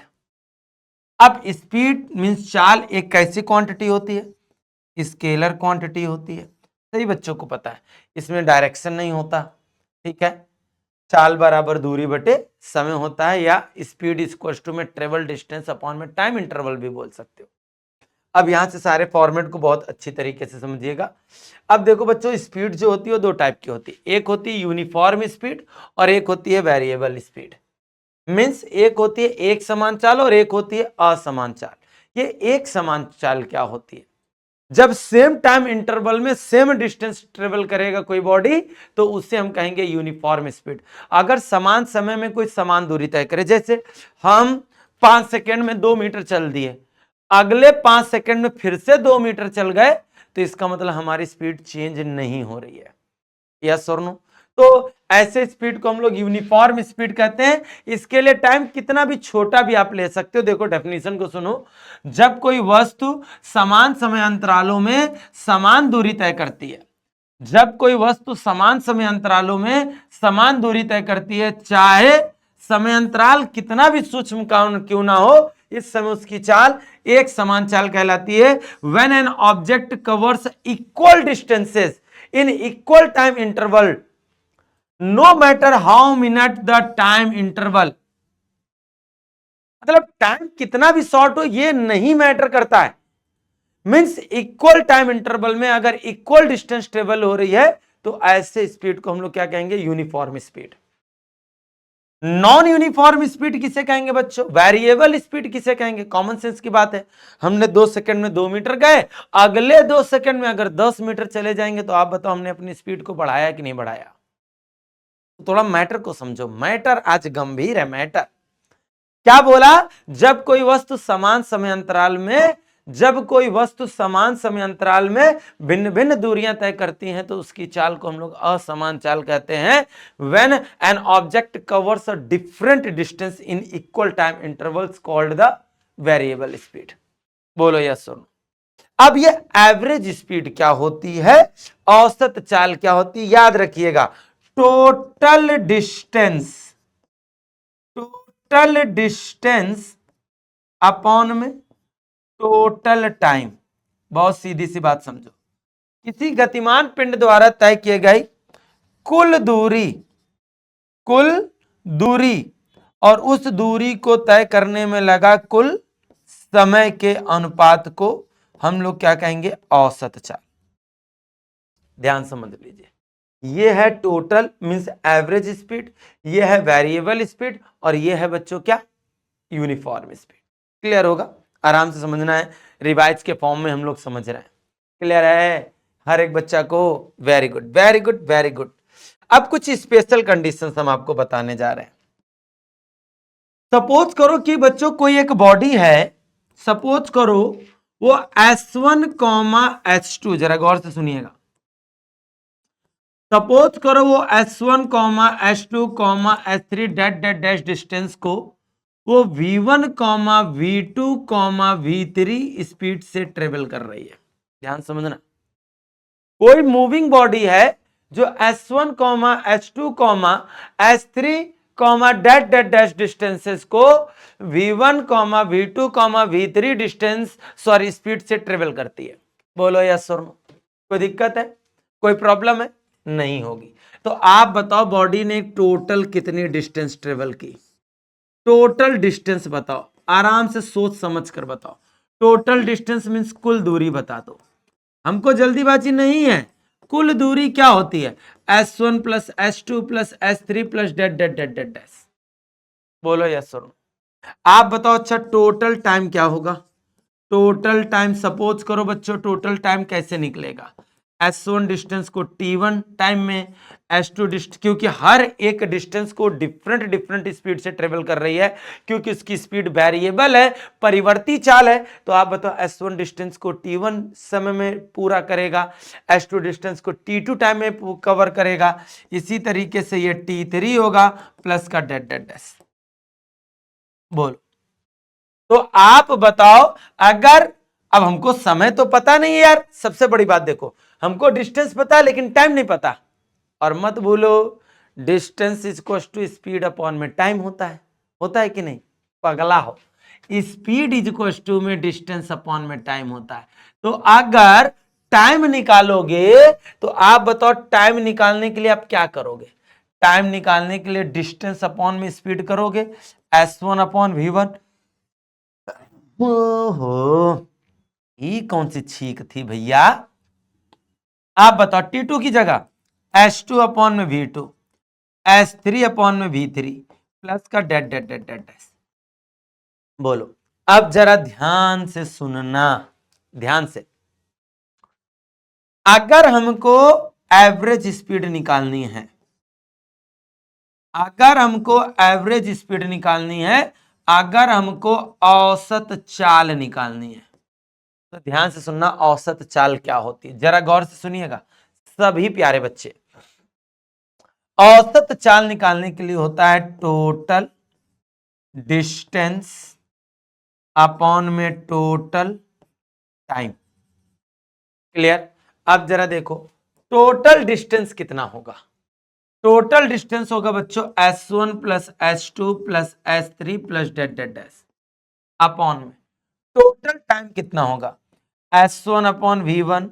अब स्पीड मीन्स चाल एक कैसी क्वांटिटी होती है? स्केलर क्वांटिटी होती है। सही बच्चों को पता है, इसमें डायरेक्शन नहीं होता। ठीक है, चाल बराबर दूरी बटे समय होता है, या स्पीड इक्वल टू में ट्रेवल डिस्टेंस अपॉन में टाइम इंटरवल भी बोल सकते हो। अब यहां से सारे फॉर्मेट को बहुत अच्छी तरीके से समझिएगा। अब देखो बच्चों, स्पीड जो होती है वो दो टाइप की होती है। एक होती है यूनिफॉर्म स्पीड और एक होती है वेरिएबल स्पीड। मीन्स एक होती है एक समान चाल और एक होती है असमान चाल। ये एक समान चाल क्या होती है? जब सेम टाइम इंटरवल में सेम डिस्टेंस ट्रेवल करेगा कोई बॉडी तो उससे हम कहेंगे यूनिफॉर्म स्पीड। अगर समान समय में कोई समान दूरी तय करे, जैसे हम 5 सेकेंड में 2 मीटर चल दिए, अगले 5 सेकेंड में फिर से 2 मीटर चल गए, तो इसका मतलब हमारी स्पीड चेंज नहीं हो रही है। यस और नो? तो ऐसे स्पीड को हम लोग यूनिफॉर्म स्पीड कहते हैं। इसके लिए टाइम कितना भी छोटा भी आप ले सकते हो। देखो डेफिनेशन को सुनो, जब कोई वस्तु समान समय अंतरालों में समान दूरी तय करती है, जब कोई वस्तु समान समय अंतरालों में समान दूरी तय करती है, चाहे समय अंतराल कितना भी सूक्ष्म क्यों ना हो, इस समय उसकी चाल एक समान चाल कहलाती है। When an object covers equal distances in equal time interval, no matter how minute the time interval. मतलब टाइम कितना भी शॉर्ट हो ये नहीं मैटर करता है। मींस इक्वल टाइम इंटरवल में अगर इक्वल डिस्टेंस ट्रेवल हो रही है तो ऐसे स्पीड को हम लोग क्या कहेंगे? Uniform speed. Non uniform speed किसे कहेंगे बच्चों? वेरिएबल स्पीड किसे कहेंगे? कॉमन सेंस की बात है, हमने 2 सेकंड में 2 मीटर गए, अगले 2 सेकंड में अगर 10 मीटर चले जाएंगे तो आप बताओ हमने अपनी स्पीड को बढ़ाया कि नहीं बढ़ाया? थोड़ा मैटर को समझो, मैटर आज गंभीर है। मैटर क्या बोला? जब कोई वस्तु समान समय अंतराल में, जब कोई वस्तु समान समय अंतराल में भिन्न भिन्न दूरियां तय करती हैं तो उसकी चाल को हम लोग असमान चाल कहते हैं। When an object covers a different distance in equal time intervals called the variable speed. बोलो यस सुनो। अब ये एवरेज स्पीड क्या होती है, औसत चाल क्या होती है? याद रखिएगा, total distance, total distance upon में टोटल टाइम। बहुत सीधी सी बात समझो, किसी गतिमान पिंड द्वारा तय किए गई कुल दूरी और उस दूरी को तय करने में लगा कुल समय के अनुपात को हम लोग क्या कहेंगे, औसत चाल। ध्यान से समझ लीजिए, ये है टोटल मींस एवरेज स्पीड, ये है वेरिएबल स्पीड, और ये है बच्चों क्या, यूनिफॉर्म स्पीड। क्लियर होगा, आराम से समझना है, रिवाइज के फॉर्म में हम लोग समझ रहे हैं। क्लियर है हर एक बच्चा को? Very good very good very good. अब कुछ स्पेशल कंडीशंस हम आपको बताने जा रहे हैं। सपोज करो कि बच्चों कोई एक बॉडी है, सपोज करो वो S1, S2, जरा गौर से सुनिएगा। सपोज करो वो S1, S2, S3 dash distance को वो V1, V2, V3 स्पीड से ट्रेवल कर रही है। ध्यान समझना, कोई मूविंग बॉडी है जो S1, S2, S3 dash distances को V1, V2, V3 distance sorry speed से ट्रेवल करती है। बोलो यस और नो, कोई दिक्कत है, कोई प्रॉब्लम है? नहीं होगी। तो आप बताओ बॉडी ने टोटल कितनी डिस्टेंस ट्रेवल की, टोटल डिस्टेंस बताओ, आराम से सोच समझ कर बताओ। टोटल डिस्टेंस मींस कुल दूरी बता दो, हमको जल्दीबाजी नहीं है। कुल दूरी क्या होती है, S1 plus S2 plus S3 plus dash. बोलो यस सर। आप बताओ अच्छा टोटल टाइम क्या होगा, टोटल टाइम सपोज करो बच्चों, टोटल टाइम कैसे निकलेगा, S1 डिस्टेंस को T1 टाइम में, S2 डिस्टेंस, क्योंकि हर एक डिस्टेंस को डिफरेंट स्पीड से ट्रेवल कर रही है, क्योंकि उसकी स्पीड वेरिएबल है, परिवर्ती चाल है। तो आप बताओ S1 डिस्टेंस को T1 समय में पूरा करेगा, S2 डिस्टेंस को T2 टाइम में कवर करेगा, इसी तरीके से ये T3 होगा प्लस का डैश। बोलो, तो आप बताओ अगर, अब हमको समय तो पता नहीं है यार, सबसे बड़ी बात देखो, हमको डिस्टेंस पता है लेकिन टाइम नहीं पता। और मत भूलो distance is equal to speed upon में टाइम होता है कि नहीं? पगला हो, स्पीड इज इक्वल टू में डिस्टेंस अपॉन में टाइम होता है। तो अगर टाइम निकालोगे तो आप बताओ टाइम निकालने के लिए आप क्या करोगे, टाइम निकालने के लिए डिस्टेंस अपॉन में स्पीड करोगे, S1 अपॉन V1। ओहो, ये कौन सी छीक थी भैया? आप बताओ T2 की जगह S2 अपॉन में V2, S3 अपॉन में V3 प्लस का डैश। बोलो, अब जरा ध्यान से सुनना, ध्यान से। अगर हमको एवरेज स्पीड निकालनी है, अगर हमको एवरेज स्पीड निकालनी है, अगर हमको औसत चाल निकालनी है, तो ध्यान से सुनना, औसत चाल क्या होती है, जरा गौर से सुनिएगा सभी प्यारे बच्चे। औसत चाल निकालने के लिए होता है टोटल डिस्टेंस अपॉन में टोटल टाइम। क्लियर? अब जरा देखो टोटल डिस्टेंस कितना होगा, टोटल डिस्टेंस होगा बच्चों S1 plus S2 plus S3 plus dash upon में टोटल टाइम कितना होगा, S1 upon V1,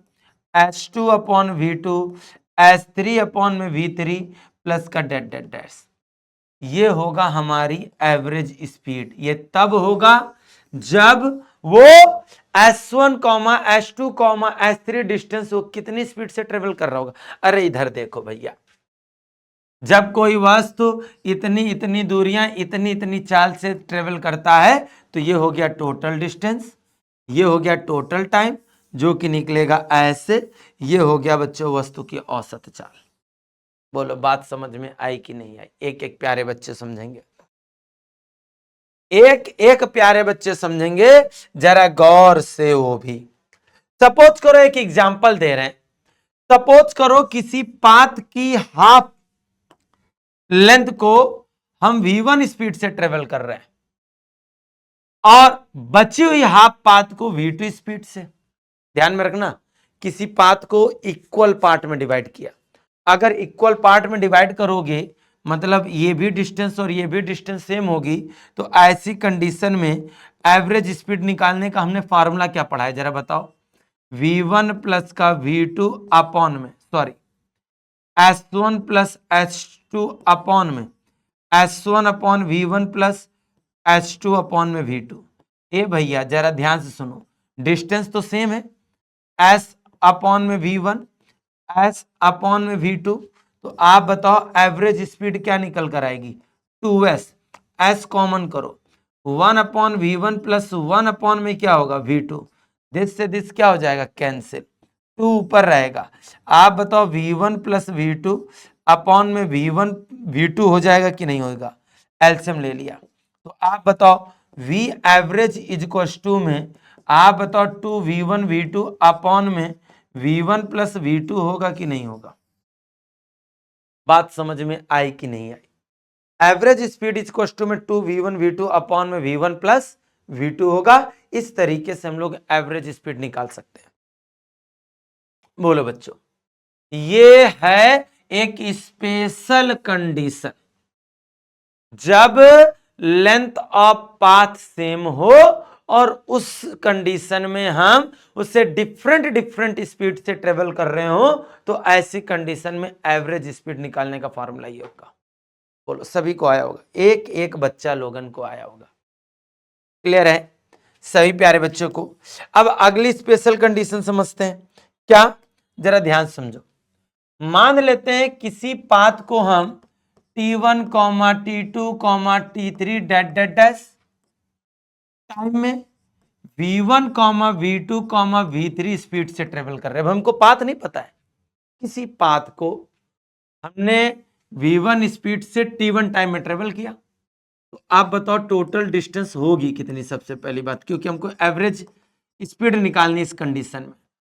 S2 upon V2, S3 upon में V3 प्लस का डैश। ये होगा हमारी एवरेज स्पीड। ये तब होगा जब वो S1, S2, S3 डिस्टेंस वो कितनी स्पीड से ट्रेवल कर रहा होगा। अरे इधर देखो भैया, जब कोई वस्तु इतनी दूरियां इतनी चाल से ट्रेवल करता है तो ये हो गया टोटल डिस्टेंस, ये हो गया टोटल टाइम जो कि निकलेगा ऐसे, ये हो गया बच्चों वस्तु की औसत चाल। बोलो बात समझ में आई कि नहीं आई? एक एक प्यारे बच्चे समझेंगे, एक एक प्यारे बच्चे समझेंगे जरा गौर से। वो भी सपोज करो, एक एग्जांपल दे रहे हैं, सपोज करो किसी पाथ की हाफ लेंथ को हम V1 स्पीड से ट्रेवल कर रहे हैं और बची हुई हाफ पाथ को V2 स्पीड से। ध्यान में रखना, किसी पाथ को इक्वल पार्ट में डिवाइड किया, अगर इक्वल पार्ट में डिवाइड करोगे मतलब ये भी डिस्टेंस और ये भी डिस्टेंस सेम होगी, तो ऐसी कंडीशन में एवरेज स्पीड निकालने का हमने फार्मूला क्या पढ़ा है जरा बताओ। V1 प्लस का V2 अपॉन में, sorry S1 plus S2 upon में S1 upon V1 plus S2 upon में V2। ए भैया जरा ध्यान से सुनो, डिस्टेंस तो सेम है, S अपॉन में V1 S अपॉन में V2, तो आप बताओ एवरेज स्पीड क्या निकल कर आएगी 2S। S कॉमन करो, 1 अपॉन V1 प्लस 1 अपॉन में क्या होगा V2, दिस से दिस क्या हो जाएगा कैंसिल, 2 ऊपर रहेगा। आप बताओ V1 प्लस V2 अपॉन में V1 V2 हो जाएगा कि नहीं होगा, एलसीएम ले लिया। तो आप बताओ V average is equal to में, आप बताओ 2V1 V2 अपॉन में V1 प्लस V2 होगा कि नहीं होगा, बात समझ में आई कि नहीं आई। Average speed is equal to में 2V1 V2 अपॉन में V1 प्लस V2 होगा। इस तरीके से हम लोग एवरेज स्पीड निकाल सकते हैं। बोलो बच्चों, ये है एक स्पेशल कंडीशन, जब लेंथ ऑफ पाथ सेम हो और उस कंडीशन में हम उससे डिफरेंट डिफरेंट स्पीड से ट्रेवल कर रहे हो, तो ऐसी कंडीशन में एवरेज स्पीड निकालने का फॉर्मूला ये होगा। बोलो सभी को आया होगा, एक एक बच्चा लोगन को आया होगा, क्लियर है सभी प्यारे बच्चों को। अब अगली स्पेशल कंडीशन समझते हैं, क्या जरा ध्यान समझो। मान लेते हैं किसी पाथ को हम T1, T2, T3 that that dash time में V1, V2, V3 स्पीड से ट्रेवल कर रहे हैं। अब हमको पाथ नहीं पता है, किसी पाथ को हमने V1 स्पीड से T1 टाइम में ट्रेवल किया, तो आप बताओ टोटल डिस्टेंस होगी कितनी, सबसे पहली बात, क्योंकि हमको एवरेज स्पीड निकालनी इस कंडीशन में।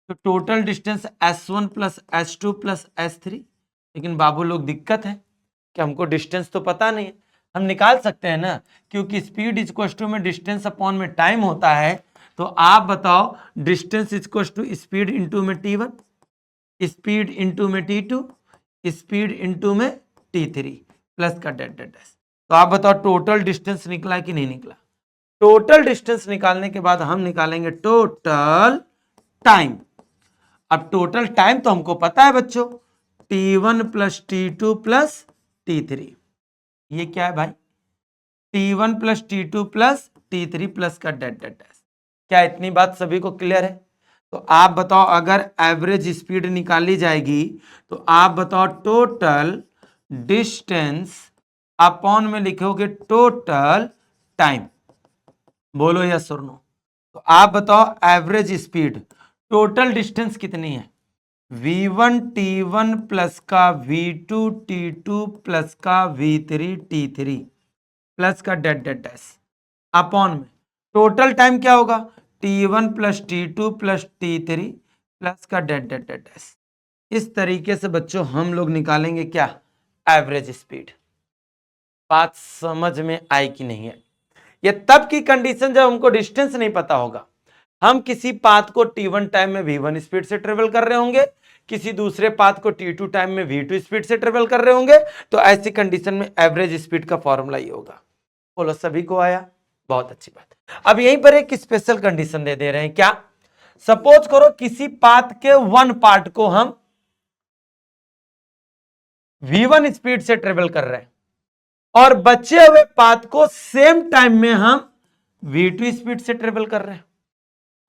तो total distance S1 plus S2 plus S3। लेकिन बाबू लोग दिक्कत है कि हमको डिस्टेंस तो पता नहीं है, हम निकाल सकते हैं ना, क्योंकि स्पीड इज इक्वल टू में डिस्टेंस अपॉन में टाइम होता है। तो आप बताओ distance is equal to speed into में T1, स्पीड इंटू में T2, स्पीड इंटू में T3 प्लस का डैट डैट डैश। तो आप बताओ टोटल डिस्टेंस निकला कि नहीं निकला। टोटल डिस्टेंस निकालने के बाद हम निकालेंगे टोटल टाइम। अब टोटल टाइम तो हमको पता है बच्चों, T1 plus T2 plus T3। ये क्या है भाई, T1 plus T2 plus T3 plus का डैट डैट डैश। क्या इतनी बात सभी को क्लियर है? तो आप बताओ अगर एवरेज स्पीड निकाली जाएगी तो आप बताओ टोटल डिस्टेंस अपॉन में लिखोगे टोटल टाइम। बोलो यस और नो। तो आप बताओ एवरेज स्पीड, टोटल डिस्टेंस कितनी है, V1 T1 प्लस का V2 T2 प्लस का V3 T3 प्लस का डैट डैट डैश अपॉन में टोटल टाइम क्या होगा, T1 plus T2 plus T3 plus का डैट डैट डैट डैश। इस तरीके से बच्चों हम लोग निकालेंगे क्या, एवरेज स्पीड। बात समझ में आई कि नहीं है? ये तब की कंडीशन जब हमको डिस्टेंस नहीं पता होगा। हम किसी पाथ को T1 टाइम में V1 स्पीड से ट्रेवल कर रहे होंगे, किसी दूसरे पाथ को T2 टाइम में V2 स्पीड से ट्रेवल कर रहे होंगे, तो ऐसी कंडीशन में एवरेज स्पीड का फॉर्मूला ये होगा। बोलो सभी को आया, बहुत अच्छी बात। अब यहीं पर एक स्पेशल कंडीशन दे रहे हैं, क्या, सपोज करो किसी पाथ के वन पार्ट को हम V1 स्पीड से ट्रेवल कर रहे हैं और बचे हुए पाथ को सेम टाइम में हम V2 स्पीड से ट्रेवल कर रहे हैं।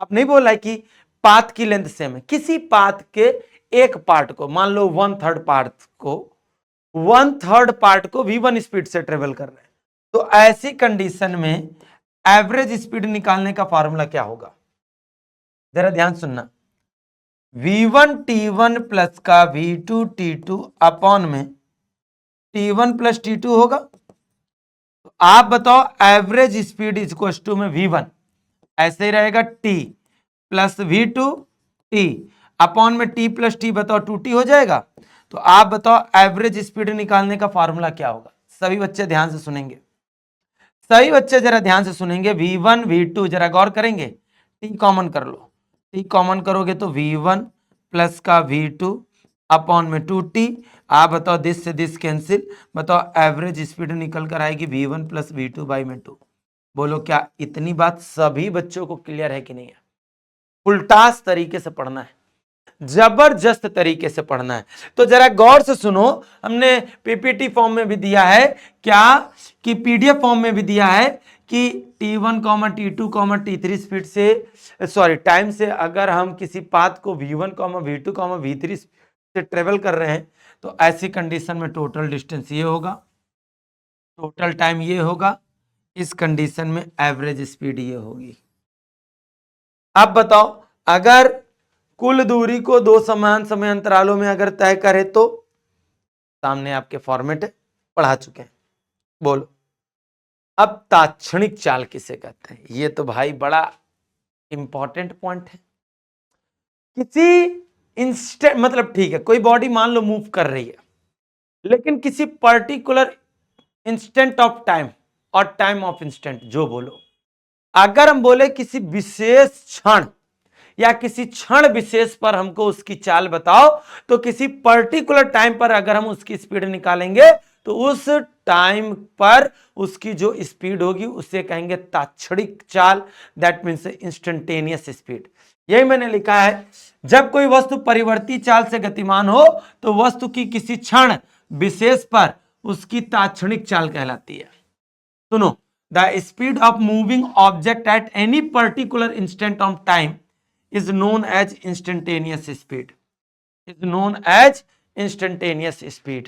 अब नहीं बोला है कि पाथ की लेंथ सेम है, किसी पाथ के एक पार्ट को, मान लो 1/3 पार्ट को V1 स्पीड से ट्रेवल कर रहे हैं, तो ऐसी कंडीशन में एवरेज स्पीड निकालने का फॉर्मूला क्या होगा, जरा ध्यान सुनना। V1 T1 प्लस का V2 T2 अपॉन में T1 प्लस T2 होगा। तो आप बताओ average speed is equal to में V1 ऐसे ही रहेगा T plus V2 T upon में T प्लस T, बताओ 2T हो जाएगा। तो आप बताओ एवरेज स्पीड निकालने का फॉर्मूला क्या होगा। सभी बच्चे ध्यान से सुनेंगे, सभी बच्चे जरा ध्यान से सुनेंगे। V1 V2 जरा गौर करेंगे, T कॉमन कर लो, T कॉमन करोगे तो V1 प्लस का V2 अपॉन में 2T। आप बताओ दिस से दिस कैंसिल, बताओ एवरेज स्पीड निकल कर आएगी V1 प्लस V2 बाई में 2। बोलो क्या इतनी बात सभी बच्चों को क्लियर है कि नहीं है? फुलटास तरीके से पढ़ना है, जबरदस्त तरीके से पढ़ना है। तो जरा गौर से सुनो, हमने पीपीटी फॉर्म में भी दिया है क्या, कि पीडीएफ फॉर्म में भी दिया है कि T1, T2, T3 स्पीड से सॉरी टाइम से अगर हम किसी पाथ को V1, V2, V3 से ट्रेवल कर रहे हैं तो ऐसी कंडीशन में टोटल डिस्टेंस ये होगा, टोटल टाइम ये होगा, इस कंडीशन में एवरेज स्पीड ये होगी। अब बताओ, अगर कुल दूरी को दो समान समय अंतरालों में अगर तय करे तो, सामने आपके फॉर्मेट है, पढ़ा चुके हैं, बोलो। अब तात्क्षणिक चाल किसे कहते हैं, ये तो भाई बड़ा इंपॉर्टेंट पॉइंट है। किसी इंस्टेंट, मतलब ठीक है कोई बॉडी मान लो मूव कर रही है, लेकिन किसी पर्टिकुलर इंस्टेंट ऑफ टाइम और टाइम ऑफ इंस्टेंट जो बोलो, अगर हम बोले किसी विशेष क्षण या किसी क्षण विशेष पर हमको उसकी चाल बताओ, तो किसी पर्टिकुलर टाइम पर अगर हम उसकी स्पीड निकालेंगे तो उस टाइम पर उसकी जो स्पीड होगी उसे कहेंगे तात्क्षणिक चाल, दैट मीन्स इंस्टेंटेनियस स्पीड। यही मैंने लिखा है, जब कोई वस्तु परिवर्ती चाल से गतिमान हो तो वस्तु की किसी क्षण विशेष पर उसकी तात्क्षणिक चाल कहलाती है। सुनो, the speed of moving object at any particular instant of time is known as instantaneous speed, is known as instantaneous speed।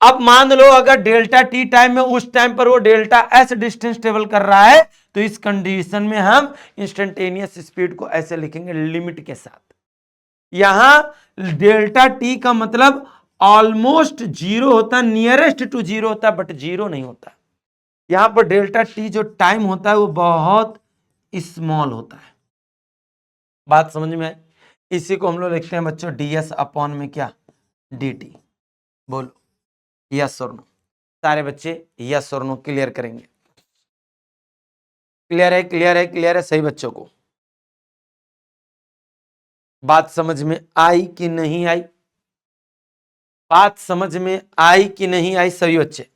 अब मान लो अगर डेल्टा टी टाइम में उस टाइम पर वो डेल्टा एस डिस्टेंस ट्रेवल कर रहा है, तो इस कंडीशन में हम इंस्टेंटेनियस स्पीड को ऐसे लिखेंगे लिमिट के साथ। यहां डेल्टा टी का मतलब ऑलमोस्ट जीरो होता है, नियरेस्ट टू जीरो होता है, बट जीरो नहीं होता। यहां पर डेल्टा टी जो टाइम होता है वो बहुत स्मॉल होता है। बात समझ में आई? इसी को हम लोग लिखते हैं बच्चों ds अपॉन में क्या, dt। बोलो यस और नो, सारे बच्चे यस और नो क्लियर करेंगे। क्लियर है, क्लियर है, क्लियर है सही बच्चों को? बात समझ में आई कि नहीं आई? बात समझ में आई कि नहीं आई सभी बच्चे?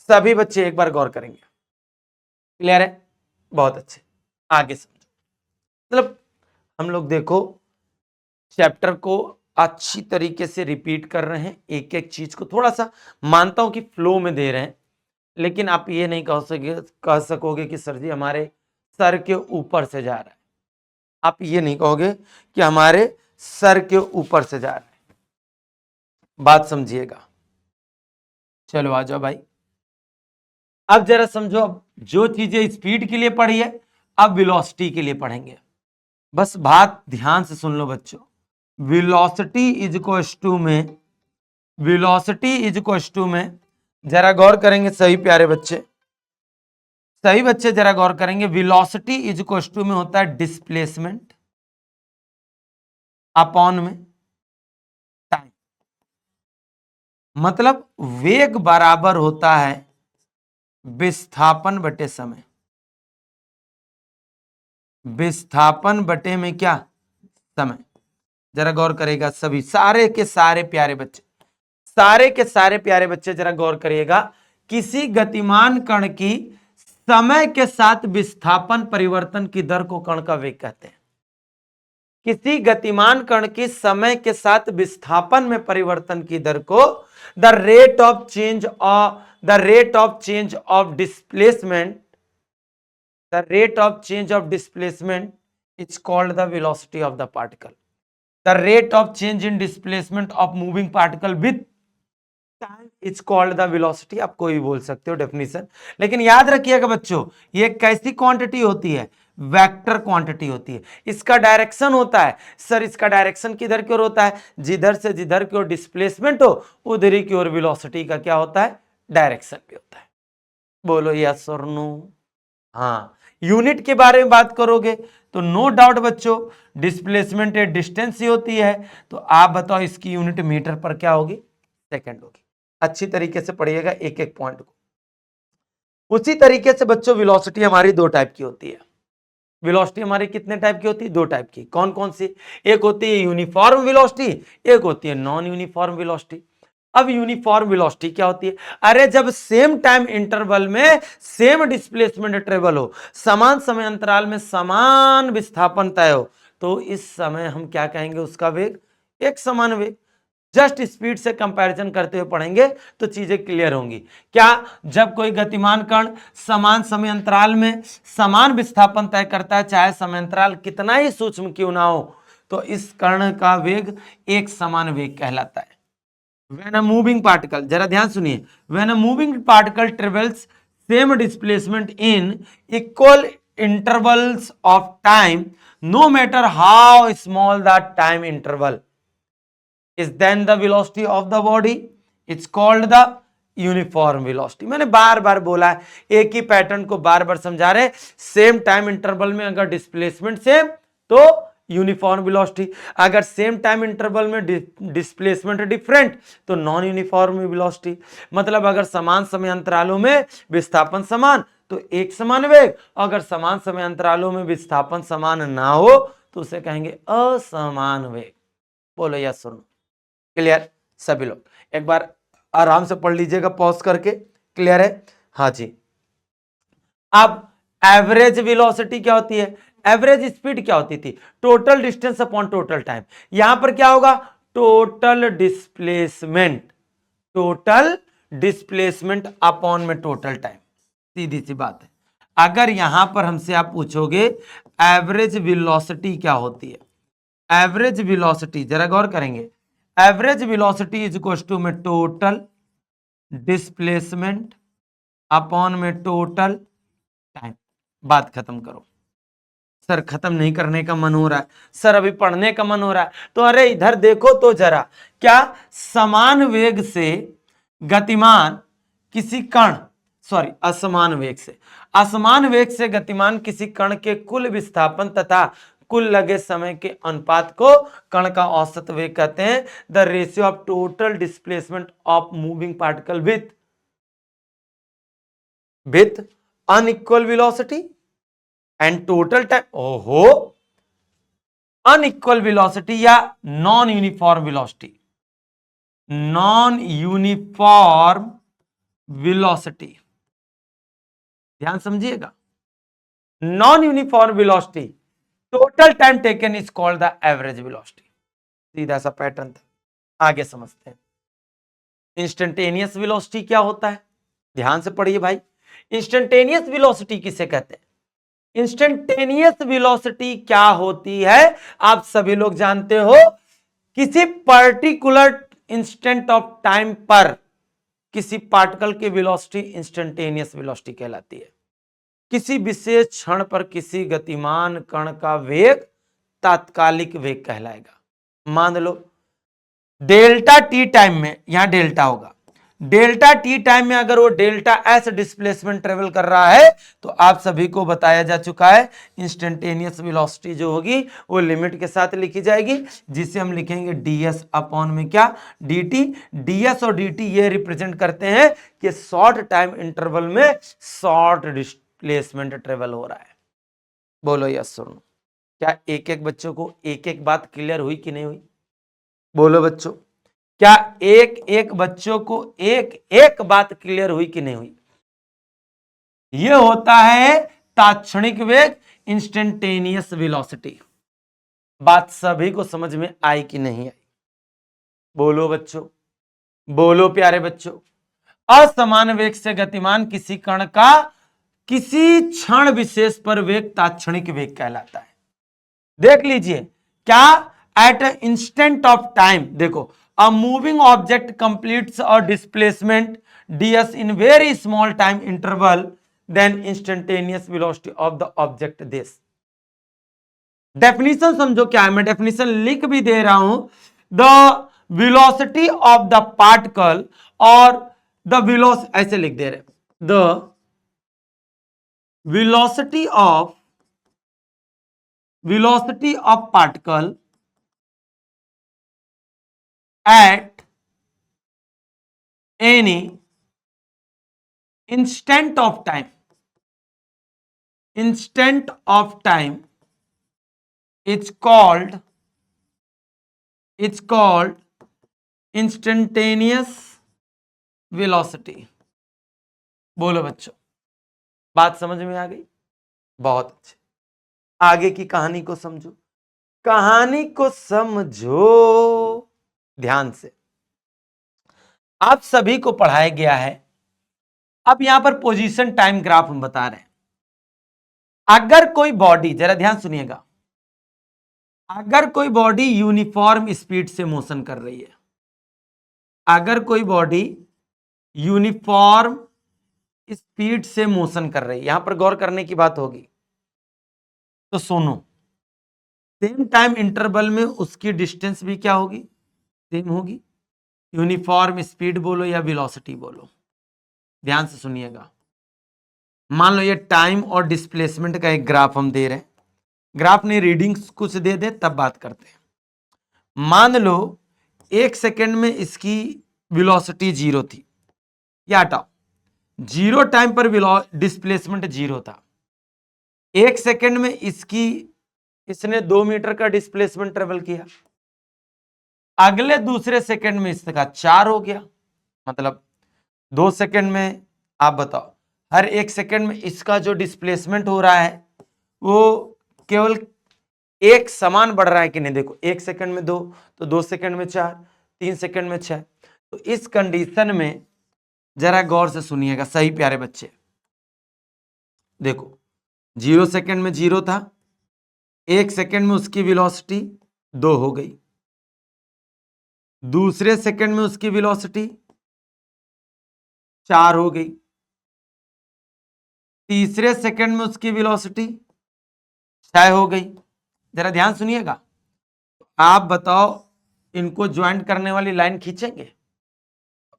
सभी बच्चे एक बार गौर करेंगे। क्लियर है, बहुत अच्छे, आगे समझो। मतलब हम लोग देखो चैप्टर को अच्छी तरीके से रिपीट कर रहे हैं, एक एक चीज को थोड़ा सा मानता हूं कि फ्लो में दे रहे हैं, लेकिन आप ये नहीं कह सकोगे कि सर जी हमारे सर के ऊपर से जा रहा है। आप ये नहीं कहोगे कि हमारे सर के ऊपर से जा रहा है। बात समझिएगा। चलो आ जाओ भाई, अब जरा समझो। अब जो चीजें स्पीड के लिए पढ़ी है, अब वेलोसिटी के लिए पढ़ेंगे। बस बात ध्यान से सुन लो बच्चों। वेलोसिटी इज इक्वल्स टू में, वेलोसिटी इज इक्वल्स टू में, जरा गौर करेंगे सही प्यारे बच्चे, सही बच्चे जरा गौर करेंगे। वेलोसिटी इज इक्वल्स टू में होता है डिस्प्लेसमेंट अपॉन में टाइम। मतलब वेग बराबर होता है विस्थापन बटे समय। विस्थापन बटे में क्या, समय। जरा गौर करेगा सभी, सारे के सारे प्यारे बच्चे, सारे के सारे प्यारे बच्चे जरा गौर करिएगा। किसी गतिमान कण की समय के साथ विस्थापन परिवर्तन की दर को कण का वेग कहते हैं। किसी गतिमान कण की समय के साथ विस्थापन में परिवर्तन की दर को the rate of change of displacement, the rate of change of displacement is called the velocity of the particle. The rate of change in displacement of moving particle with time is called the velocity। आप कोई भी बोल सकते हो definition, लेकिन याद रखिएगा बच्चों ये कैसी क्वांटिटी होती है, वेक्टर क्वांटिटी होती है। इसका डायरेक्शन होता है, सर इसका डायरेक्शन किधर की ओर होता है, जिधर से जिधर की ओर डिस्प्लेसमेंट हो उधर की ओर वेलोसिटी का क्या होता है, डायरेक्शन भी होता है। बोलो यस और नो? हाँ, यूनिट के बारे में बात करोगे तो नो डाउट बच्चों डिस्प्लेसमेंट डिस्टेंस ही होती है, तो आप बताओ इसकी यूनिट मीटर पर क्या होगी, सेकंड होगी। अच्छी तरीके से पढ़िएगा एक एक पॉइंट को। उसी तरीके से बच्चों वेलोसिटी हमारी दो टाइप की होती है। वेलोसिटी हमारी कितने टाइप की होती है, दो टाइप की। कौन कौन सी? एक होती है यूनिफॉर्म वेलोसिटी, एक होती है नॉन यूनिफॉर्म वेलोसिटी। अब यूनिफॉर्म वेलोसिटी क्या होती है? अरे जब सेम टाइम इंटरवल में सेम डिस्प्लेसमेंट ट्रेवल हो, समान समय अंतराल में समान विस्थापन तय हो, तो इस समय हम क्या कहेंगे? उसका वेग एक समान वेग। जस्ट स्पीड से कंपैरिजन करते हुए पढ़ेंगे तो चीजें क्लियर होंगी। क्या? जब कोई गतिमान कण समान समय अंतराल में समान विस्थापन तय करता है, चाहे समय अंतराल कितना ही सूक्ष्म क्यों ना हो, तो इस कण का वेग एक समान वेग कहलाता है। When a moving particle, जरा ध्यान सुनिए, when a moving particle travels same displacement in equal intervals of time, no matter how small the time interval is, then the velocity of the body it's called the uniform velocity. मैंने बार बार बोला है, एक ही pattern को बार बार समझा रहे, same time interval में अगर displacement same तो यूनिफॉर्म वेलोसिटी, अगर सेम टाइम इंटरवल में डिस्प्लेसमेंट डिफरेंट तो नॉन यूनिफॉर्म वेलोसिटी। मतलब अगर समान समय अंतरालों में विस्थापन समान तो एक समान वेग, अगर समान समय अंतरालों में विस्थापन समान ना हो तो उसे कहेंगे असमान वेग। बोलो या सुनो? क्लियर सभी लोग? एक बार आराम से पढ़ लीजिएगा पॉज करके। क्लियर है? हाँ जी। अब एवरेज वेलोसिटी क्या होती है? एवरेज स्पीड क्या होती थी? Total distance upon total time. यहां पर क्या होगा? Total displacement, total displacement upon में टोटल टाइम। सीधी सी बात है। अगर यहां पर हमसे आप पूछोगे एवरेज वेलोसिटी क्या होती है, एवरेज वेलोसिटी जरा गौर करेंगे, average velocity is equal to में टोटल डिस्प्लेसमेंट अपॉन में टोटल टाइम। बात खत्म करो। सर खत्म नहीं करने का मन हो रहा है, सर अभी पढ़ने का मन हो रहा है, तो अरे इधर देखो तो जरा, क्या समान वेग से गतिमान किसी कण, सॉरी असमान वेग से, असमान वेग से गतिमान किसी कण के कुल विस्थापन तथा कुल लगे समय के अनुपात को कण का औसत वेग कहते हैं। The ratio of total displacement of moving particle with unequal velocity and total time. ओहो, अनइक्वल वेलोसिटी या non uniform velocity, non uniform velocity, ध्यान समझिएगा, non uniform velocity total time taken is called the average velocity. सीधा सा pattern था। आगे समझते हैं। इंस्टेंटेनियस वेलोसिटी क्या होता है? ध्यान से पढ़िए भाई। इंस्टेंटेनियस वेलोसिटी किसे कहते हैं? इंस्टेंटेनियस वेलोसिटी क्या होती है? आप सभी लोग जानते हो, किसी पर्टिकुलर इंस्टेंट ऑफ टाइम पर किसी पार्टिकल की वेलोसिटी इंस्टेंटेनियस वेलोसिटी कहलाती है। किसी विशेष क्षण पर किसी गतिमान कण का वेग तात्कालिक वेग कहलाएगा। मान लो डेल्टा टी टाइम में, यहां डेल्टा होगा, डेल्टा टी टाइम में अगर वो डेल्टा एस डिस्प्लेसमेंट ट्रेवल कर रहा है तो आप सभी को बताया जा चुका है इंस्टेंटेनियस वेलोसिटी जो होगी वो लिमिट के साथ लिखी जाएगी, जिसे हम लिखेंगे ds अपॉन में क्या? dt। ds और dt ये रिप्रेजेंट करते हैं कि शॉर्ट टाइम इंटरवल में शॉर्ट डिस्प्लेसमेंट ट्रेवल हो रहा है। बोलो यस सुनो? क्या एक एक बच्चों को एक एक बात क्लियर हुई कि नहीं हुई? बोलो बच्चों, क्या एक एक बच्चों को एक एक बात क्लियर हुई कि नहीं हुई? यह होता है तात्क्षणिक वेग, इंस्टेंटेनियस वेलोसिटी। बात सभी को समझ में आई कि नहीं आई? बोलो बच्चों, बोलो प्यारे बच्चों। असमान वेग से गतिमान किसी कण का किसी क्षण विशेष पर वेग तात्क्षणिक वेग कहलाता है। देख लीजिए, क्या at a instant of time, देखो, a moving object completes a displacement ds in very small time interval then instantaneous velocity of the object this. Definition समझो क्या है, मैं डेफिनेशन लिख भी दे रहा हूं। The velocity of the particle और द वेलोसिटी, ऐसे लिख दे रहे, the velocity of particle at any instant of time it's called instantaneous velocity. बोलो बच्चों, बात समझ में आ गई? बहुत अच्छे। आगे की कहानी को समझो, कहानी को समझो ध्यान से। आप सभी को पढ़ाया गया है, अब यहां पर पोजीशन टाइम ग्राफ हम बता रहे हैं। अगर कोई बॉडी, जरा ध्यान सुनिएगा, अगर कोई बॉडी यूनिफॉर्म स्पीड से मोशन कर रही है, अगर कोई बॉडी यूनिफॉर्म स्पीड से मोशन कर रही है, यहां पर गौर करने की बात होगी, तो सुनो, सेम टाइम इंटरवल में उसकी डिस्टेंस भी क्या होगी? सेम होगी। यूनिफॉर्म स्पीड बोलो या वेलोसिटी बोलो, ध्यान से सुनिएगा। मान लो ये टाइम और डिस्प्लेसमेंट का एक ग्राफ हम दे रहे हैं, ग्राफ ने रीडिंग्स कुछ दे दे तब बात करते हैं। मान लो 1 सेकेंड में इसकी वेलोसिटी 0 थी, या हटाओ, 0 टाइम पर डिस्प्लेसमेंट 0 था। 1 सेकेंड में इसने 2 मीटर का डिस्प्लेसमेंट ट्रेवल किया, अगले दूसरे सेकेंड में इसका 4 हो गया, मतलब 2 सेकेंड में आप बताओ, हर 1 सेकेंड में इसका जो डिस्प्लेसमेंट हो रहा है वो केवल एक समान बढ़ रहा है कि नहीं? देखो, 1 सेकेंड में 2, तो 2 सेकेंड में 4, 3 सेकेंड में 6। तो इस कंडीशन में जरा गौर से सुनिएगा सही प्यारे बच्चे। देखो, 0 सेकेंड में 0 था, 1 सेकेंड में उसकी वेलोसिटी 2 हो गई, दूसरे सेकेंड में उसकी वेलोसिटी 4 हो गई, तीसरे सेकेंड में उसकी वेलोसिटी 6 हो गई। जरा ध्यान सुनिएगा, आप बताओ, इनको ज्वाइंट करने वाली लाइन खींचेंगे?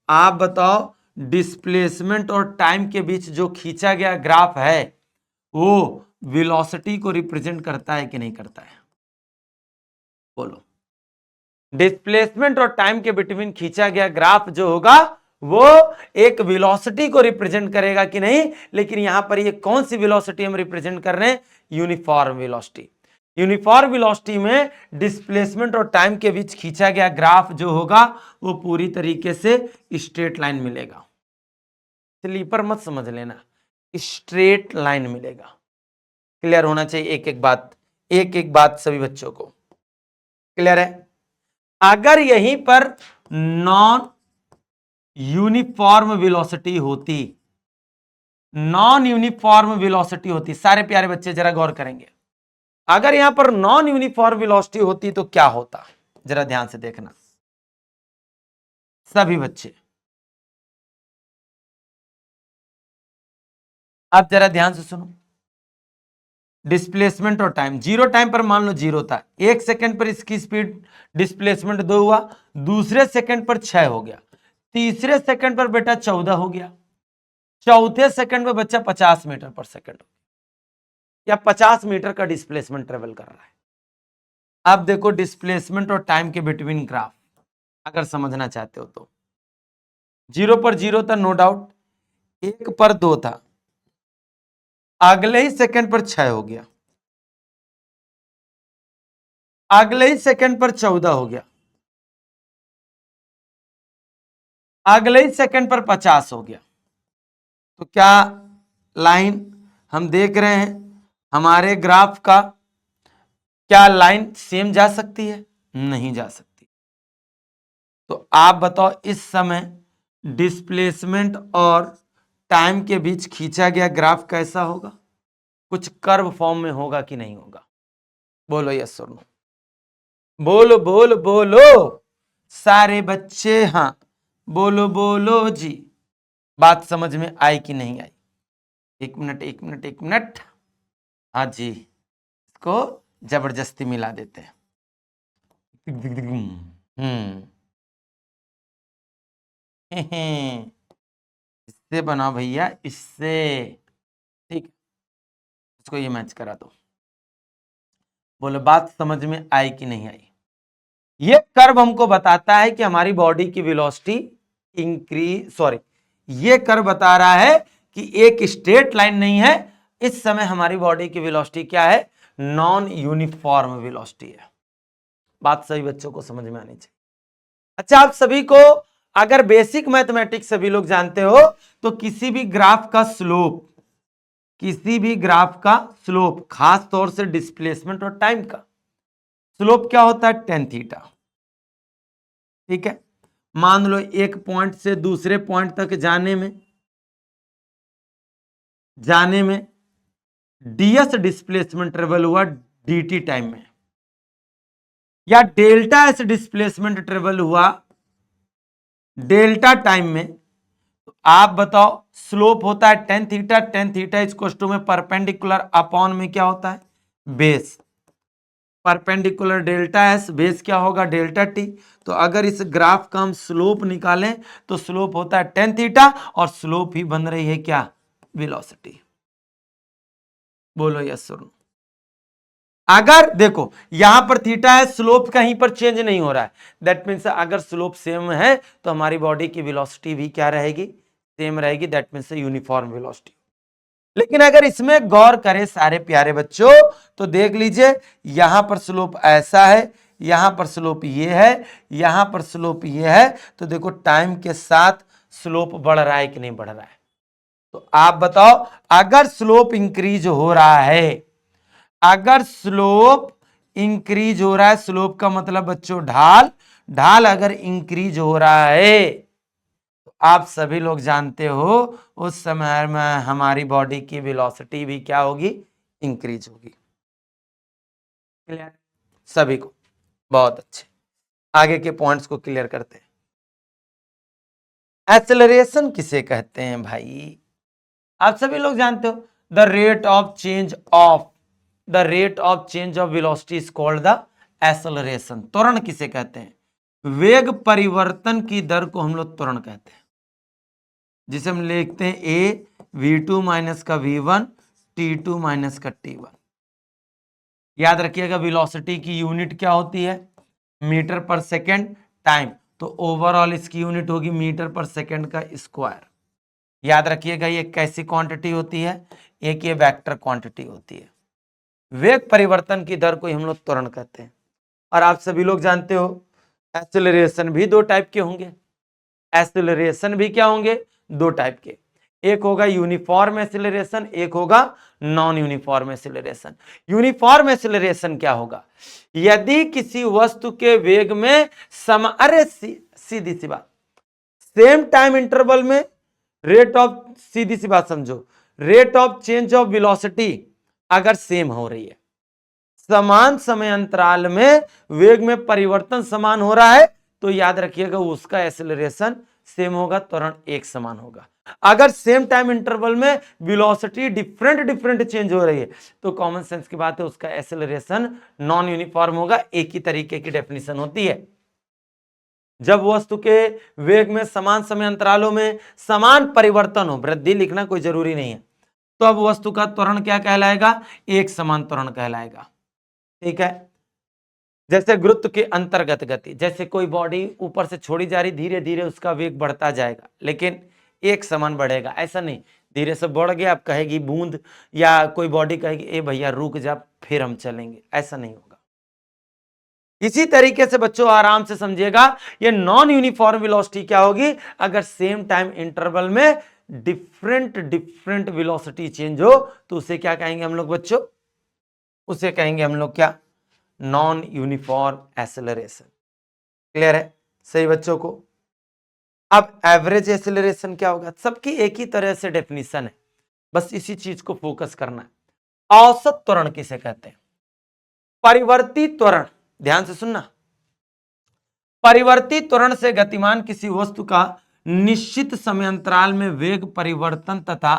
आप बताओ, डिस्प्लेसमेंट और टाइम के बीच जो खींचा गया ग्राफ है वो वेलोसिटी को रिप्रेजेंट करता है कि नहीं करता है? बोलो, डिस्प्लेसमेंट और टाइम के बिटवीन खींचा गया ग्राफ जो होगा वो एक वेलोसिटी को रिप्रेजेंट करेगा कि नहीं? लेकिन यहां पर ये कौन सी वेलोसिटी हम रिप्रेजेंट कर रहे हैं? Uniform velocity. यूनिफॉर्म वेलोसिटी में डिस्प्लेसमेंट और टाइम के बीच खींचा गया ग्राफ जो होगा वो पूरी तरीके से स्ट्रेट लाइन मिलेगा। स्लीपर मत समझ लेना, स्ट्रेट लाइन मिलेगा। क्लियर होना चाहिए, एक एक बात सभी बच्चों को क्लियर है? अगर यहीं पर नॉन यूनिफॉर्म वेलोसिटी होती, नॉन यूनिफॉर्म वेलोसिटी होती, सारे प्यारे बच्चे जरा गौर करेंगे, अगर यहां पर नॉन यूनिफॉर्म वेलोसिटी होती तो क्या होता? जरा ध्यान से देखना सभी बच्चे, आप जरा ध्यान से सुनो। डिस्प्लेसमेंट और टाइम, 0 टाइम पर मान लो 0 था, 1 सेकेंड पर इसकी स्पीड डिस्प्लेसमेंट 2 हुआ, दूसरे सेकेंड पर 6 हो गया, तीसरे सेकेंड पर बेटा 14 हो गया, चौथे सेकंड में बच्चा 50 मीटर पर सेकंड या 50 मीटर का डिस्प्लेसमेंट ट्रेवल कर रहा है। अब देखो डिस्प्लेसमेंट और टाइम के बिटवीन ग्राफ अगर समझना चाहते हो तो 0 पर 0 था, नो डाउट, 1 पर 2 था, अगले ही सेकंड पर 6 हो गया, अगले ही सेकंड पर 14 हो गया, अगले ही सेकंड पर 50 हो गया। तो क्या लाइन हम देख रहे हैं हमारे ग्राफ का, क्या लाइन सेम जा सकती है? नहीं जा सकती। तो आप बताओ इस समय डिस्प्लेसमेंट और टाइम के बीच खींचा गया ग्राफ कैसा होगा? कुछ कर्व फॉर्म में होगा कि नहीं होगा? बोलो यस और नो, बोलो बोलो बोलो सारे बच्चे, हाँ बोलो बोलो जी। बात समझ में आई कि नहीं आई? एक मिनट एक मिनट एक मिनट, हाँ जी, इसको जबरदस्ती मिला देते हैं। इससे बना भैया, इससे, ठीक, इसको ये मैच करा दो। बोलो बात समझ में आई कि नहीं आई? ये कर्व हमको बताता है कि हमारी बॉडी की वेलोसिटी ये कर्व बता रहा है कि एक स्ट्रेट लाइन नहीं है, इस समय हमारी बॉडी की वेलोसिटी क्या है? नॉन यूनिफॉर्म वेलोसिटी है। बात सभी बच्चों को समझ में आनी चाहिए। अच्छा, आप सभी को अगर बेसिक मैथमेटिक्स सभी लोग जानते हो तो किसी भी ग्राफ का स्लोप, किसी भी ग्राफ का स्लोप, खास तौर से डिस्प्लेसमेंट और टाइम का स्लोप क्या होता है? Tan theta. ठीक है, मान लो एक पॉइंट से दूसरे पॉइंट तक जाने में डीएस डिस्प्लेसमेंट ट्रेवल हुआ डीटी टाइम में, या डेल्टा एस डिस्प्लेसमेंट ट्रेवल हुआ डेल्टा टाइम में। तो आप बताओ, स्लोप होता है tan theta, tan theta is to में परपेंडिकुलर अपॉन में क्या होता है? Base. Perpendicular delta S, base क्या होगा? Delta T. तो अगर इस ग्राफ का हम स्लोप निकालें तो स्लोप होता है टेन थीटा, और स्लोप ही बन रही है क्या? वेलोसिटी। बोलो यस और नो। अगर देखो यहां पर थीटा है, स्लोप कहीं पर चेंज नहीं हो रहा है, दैट मीन्स अगर स्लोप सेम है तो हमारी बॉडी की वेलोसिटी भी क्या रहेगी? सेम रहेगी, दैट मीन्स यूनिफॉर्म वेलोसिटी। लेकिन अगर इसमें गौर करें सारे प्यारे बच्चों तो देख लीजिए, यहां पर स्लोप ऐसा है, यहां पर स्लोप ये है, यहां पर स्लोप ये है। तो देखो टाइम के साथ स्लोप बढ़ रहा है कि नहीं बढ़ रहा है? तो आप बताओ, अगर स्लोप इंक्रीज हो रहा है, अगर स्लोप इंक्रीज हो रहा है, स्लोप का मतलब बच्चों ढाल, ढाल अगर इंक्रीज हो रहा है तो आप सभी लोग जानते हो उस समय में हमारी बॉडी की वेलोसिटी भी क्या होगी? इंक्रीज होगी। क्लियर सभी को? बहुत अच्छे, आगे के पॉइंट्स को क्लियर करते हैं। एक्सेलरेशन किसे कहते हैं भाई? आप सभी लोग जानते हो, the rate of change of, the rate of change of velocity is called the acceleration. त्वरण किसे कहते हैं? वेग परिवर्तन की दर को हम लोग त्वरण कहते हैं, जिसे हम लिखते हैं ए v2 माइनस का v1, t2 माइनस का t1। याद रखिएगा वेलोसिटी की यूनिट क्या होती है? मीटर पर सेकेंड। टाइम, तो ओवरऑल इसकी यूनिट होगी मीटर पर सेकेंड का स्क्वायर। याद रखिएगा ये कैसी क्वांटिटी होती है? एक ये वेक्टर क्वांटिटी होती है। वेग परिवर्तन की दर को हम लोग त्वरण कहते हैं। और आप सभी लोग जानते हो एक्सेलरेशन भी दो टाइप के होंगे। एक्सेलरेशन भी क्या होंगे? दो टाइप के, एक होगा यूनिफॉर्म एक्सेलरेशन, एक होगा non uniform acceleration. Uniform acceleration क्या होगा? यदि किसी वस्तु के वेग में अरे सीधी सी बात, सेम टाइम इंटरवल में रेट ऑफ, सीधी सी बात समझो, rate of change of velocity अगर सेम हो रही है, समान समय अंतराल में वेग में परिवर्तन समान हो रहा है, तो याद रखिएगा उसका एक्सेलरेशन सेम होगा, त्वरण एक समान होगा। अगर सेम टाइम इंटरवल में वेलोसिटी डिफरेंट डिफरेंट चेंज हो रही है तो कॉमन सेंस की बात है उसका एक्सेलरेशन नॉन यूनिफॉर्म होगा। एक ही तरीके की डेफिनेशन होती है, जब वस्तु के वेग में समान समय अंतरालों में समान परिवर्तन हो, वृद्धि लिखना कोई जरूरी नहीं है, तो अब वस्तु का त्वरण क्या कहलाएगा? एक समान त्वरण कहलाएगा। ठीक है, जैसे गुरुत्व के अंतर्गत गति, जैसे कोई बॉडी ऊपर से छोड़ी जा रही, धीरे धीरे उसका वेग बढ़ता जाएगा लेकिन एक समान बढ़ेगा, ऐसा नहीं धीरे से बढ़ गया अब कहेगी बूंद, या कोई बॉडी कहेगी ए भैया रुक जा फिर हम चलेंगे, ऐसा नहीं होगा। इसी तरीके से बच्चों आराम से समझिएगा, ये नॉन यूनिफॉर्म वेलोसिटी क्या होगी? अगर सेम टाइम इंटरवल में डिफरेंट डिफरेंट वेलोसिटी चेंज हो तो उसे क्या कहेंगे हम लोग बच्चों? उसे कहेंगे हम लोग क्या? Non uniform acceleration. क्लियर है सही बच्चों को? अब एवरेज एक्सेलरेशन क्या होगा? सबकी एक ही तरह से डेफिनेशन है, बस इसी चीज को फोकस करना है। औसत त्वरण किसे कहते हैं? परिवर्ती त्वरण, ध्यान से सुनना, परिवर्ती त्वरण से गतिमान किसी वस्तु का निश्चित समयांतराल में वेग परिवर्तन तथा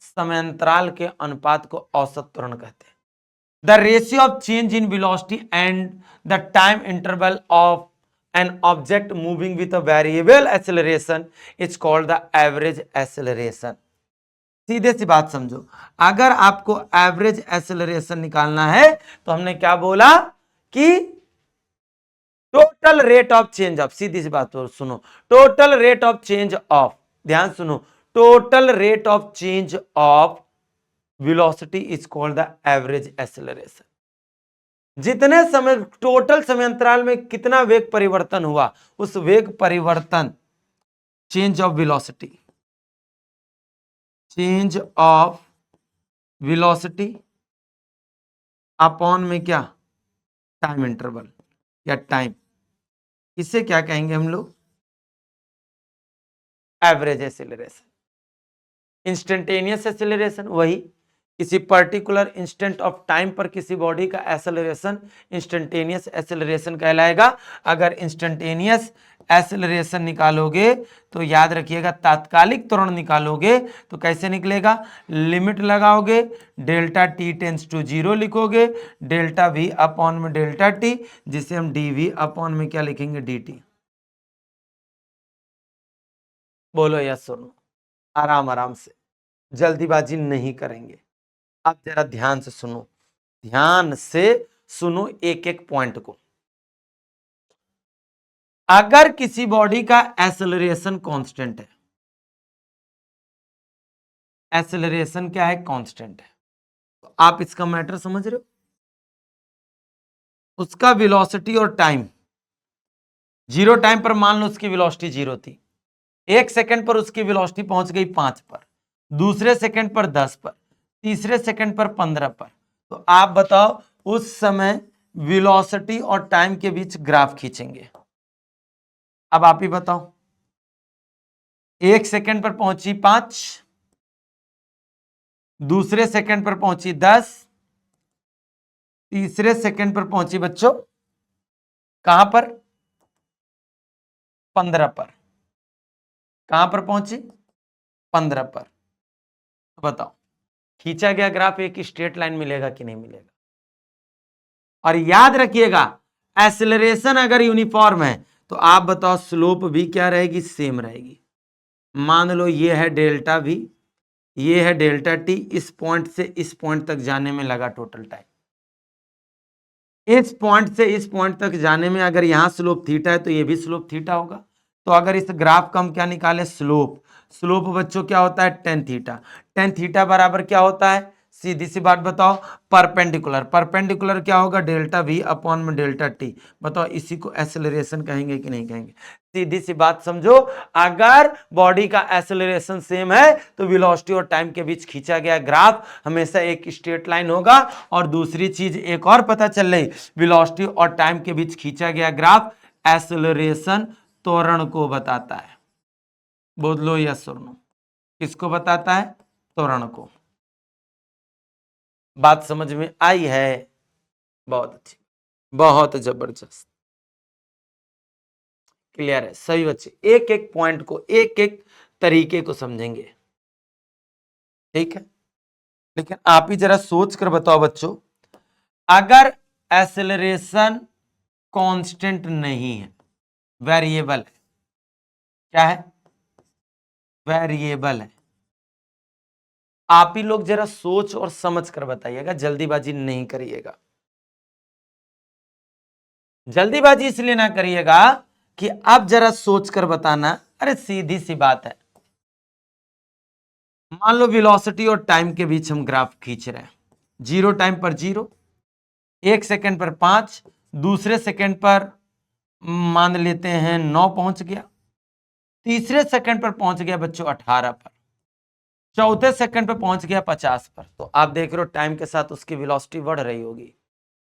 समयांतराल के अनुपात को औसत त्वरण कहते हैं। The ratio of change in velocity and the time interval of an object moving with a variable acceleration is called the average acceleration. सीधे सी बात समझो, अगर आपको एवरेज एक्सेलरेशन निकालना है तो हमने क्या बोला कि total rate of change of, सीधी सी बात सुनो, total rate of change of, ध्यान सुनो, total rate of change of velocity is called the average acceleration. जितने समय, टोटल समय अंतराल में कितना वेग परिवर्तन हुआ, उस वेग परिवर्तन, change of velocity, change of velocity upon में क्या, टाइम इंटरवल या टाइम, इसे क्या कहेंगे हम लोग, एवरेज एक्सेलरेशन। इंस्टेंटेनियस एक्सेलरेशन वही, किसी पर्टिकुलर इंस्टेंट ऑफ टाइम पर किसी बॉडी का एक्सेलरेशन इंस्टेंटेनियस एक्सेलरेशन कहलाएगा। अगर इंस्टेंटेनियस एक्सेलरेशन निकालोगे तो याद रखिएगा, तात्कालिक त्वरण निकालोगे तो कैसे निकलेगा, लिमिट लगाओगे, डेल्टा टी टेंस टू 0 लिखोगे, डेल्टा वी अपॉन में डेल्टा टी, जिसे हम डी वी अपॉन में क्या लिखेंगे, डी टी। बोलो यस सुनो, आराम आराम से, जल्दीबाजी नहीं करेंगे। आप जरा ध्यान से सुनो, ध्यान से सुनो एक एक पॉइंट को। अगर किसी बॉडी का एक्सेलरेशन कांस्टेंट है, एक्सेलरेशन क्या है, कांस्टेंट है, तो आप इसका मैटर समझ रहे हो, उसका वेलोसिटी और टाइम, जीरो टाइम पर मान लो उसकी वेलोसिटी 0 थी, 1 सेकंड पर उसकी वेलोसिटी पहुंच गई 5 पर, दूसरे सेकंड पर 10 पर, तीसरे सेकंड पर 15 पर, तो आप बताओ उस समय वेलोसिटी और टाइम के बीच ग्राफ खींचेंगे। अब आप ही बताओ, 1 सेकंड पर पहुंची 5, दूसरे सेकंड पर पहुंची 10, तीसरे सेकंड पर पहुंची बच्चों कहां पर, 15 पर। कहां पर पहुंची, 15 पर। तो बताओ खींचा गया ग्राफ एक स्ट्रेट लाइन मिलेगा कि नहीं मिलेगा। और याद रखिएगा, एक्सेलरेशन अगर यूनिफॉर्म है तो आप बताओ स्लोप भी क्या रहेगी, सेम रहेगी। मान लो ये है डेल्टा वी, ये है डेल्टा टी, इस पॉइंट से इस पॉइंट तक जाने में लगा टोटल टाइम, इस पॉइंट से इस पॉइंट तक जाने में अगर यहां स्लोप थीटा है तो ये भी स्लोप थीटा होगा। तो अगर इस ग्राफ का हम क्या निकालें, स्लोप, स्लोप बच्चों क्या होता है, टेन थीटा। टेन थीटा बराबर क्या होता है, सीधी सी बात बताओ, परपेंडिकुलर, परपेंडिकुलर क्या होगा, डेल्टा वी अपॉन में डेल्टा टी। बताओ इसी को एक्सेलरेशन कहेंगे कि नहीं कहेंगे। सीधी सी बात समझो, अगर बॉडी का एक्सेलरेशन सेम है तो वेलोसिटी और टाइम के बीच खींचा गया ग्राफ हमेशा एक स्ट्रेट लाइन होगा। और दूसरी चीज एक और पता चल रही, वेलोसिटी और टाइम के बीच खींचा गया ग्राफ एक्सेलरेशन त्वरण को बताता है। बोलो यस और नो, किसको बताता है, त्वरण को। बात समझ में आई है, बहुत अच्छी, बहुत जबरदस्त, क्लियर है। सही बच्चे, एक एक पॉइंट को एक एक तरीके को समझेंगे, ठीक है। लेकिन आप ही जरा सोच कर बताओ बच्चों, अगर एक्सेलरेशन कांस्टेंट नहीं है, वेरिएबल है, क्या है, वेरिएबल है, आप ही लोग जरा सोच और समझ कर बताइएगा, जल्दीबाजी नहीं करिएगा। जल्दीबाजी इसलिए ना करिएगा कि आप जरा सोच कर बताना। अरे सीधी सी बात है, मान लो वेलोसिटी और टाइम के बीच हम ग्राफ खींच रहे हैं, 0 टाइम पर 0, 1 सेकंड पर 5, दूसरे सेकंड पर मान लेते हैं 9 पहुंच गया, तीसरे सेकंड पर पहुंच गया बच्चों 18 पर, चौथे सेकंड पर पहुंच गया 50 पर। तो आप देख रहे हो टाइम के साथ उसकी वेलोसिटी बढ़ रही होगी,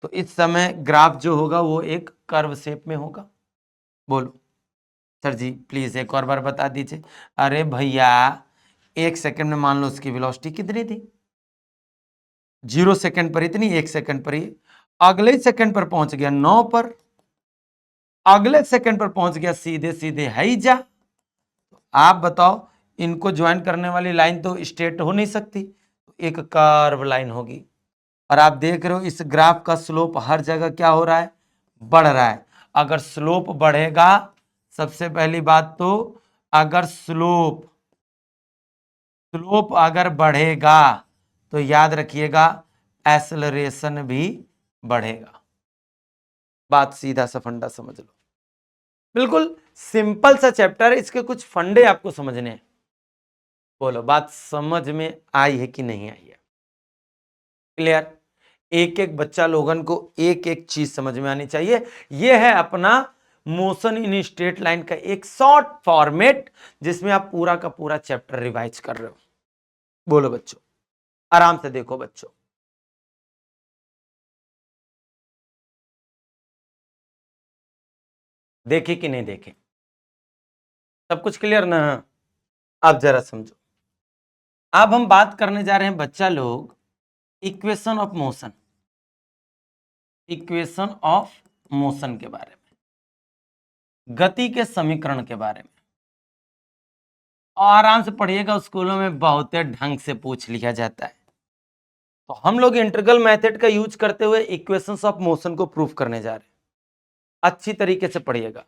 तो इस समय ग्राफ जो होगा वो एक कर्व शेप में होगा। बोलो सर जी प्लीज एक और बार बता दीजिए। अरे भैया 1 सेकंड में मान लो उसकी वेलोसिटी कितनी थी, 0 सेकंड पर इतनी, 1 सेकंड पर ही, अगले सेकंड पर पहुंच गया 9 पर, अगले सेकंड पर पहुंच गया सीधे सीधे हैजा। तो आप बताओ इनको ज्वाइन करने वाली लाइन तो स्ट्रेट हो नहीं सकती, एक कर्व लाइन होगी। और आप देख रहे हो इस ग्राफ का स्लोप हर जगह क्या हो रहा है, बढ़ रहा है। अगर स्लोप बढ़ेगा, सबसे पहली बात तो अगर स्लोप स्लोप अगर बढ़ेगा तो याद रखिएगा एक्सेलरेशन भी बढ़ेगा। बात सीधा सा फंडा समझ लो, बिल्कुल सिंपल सा चैप्टर है, इसके कुछ फंडे आपको समझने हैं। बोलो बात समझ में आई है कि नहीं आई है, क्लियर। एक एक बच्चा लोगन को एक एक चीज समझ में आनी चाहिए। यह है अपना मोशन इन स्ट्रेट लाइन का एक शॉर्ट फॉर्मेट, जिसमें आप पूरा का पूरा चैप्टर रिवाइज कर रहे हो। बोलो बच्चों, आराम से देखो बच्चों। देखे कि नहीं देखे? सब कुछ क्लियर ना? अब जरा समझो। अब हम बात करने जा रहे हैं बच्चा लोग equation of motion, equation of motion के बारे में, गति के समीकरण के बारे में। और आराम से पढ़िएगा, स्कूलों में बहुत ढंग से पूछ लिया जाता है। तो हम लोग इंटीग्रल मेथड का यूज करते हुए इक्वेशंस ऑफ मोशन को प्रूफ करने जा रहे हैं। अच्छी तरीके से पढ़िएगा।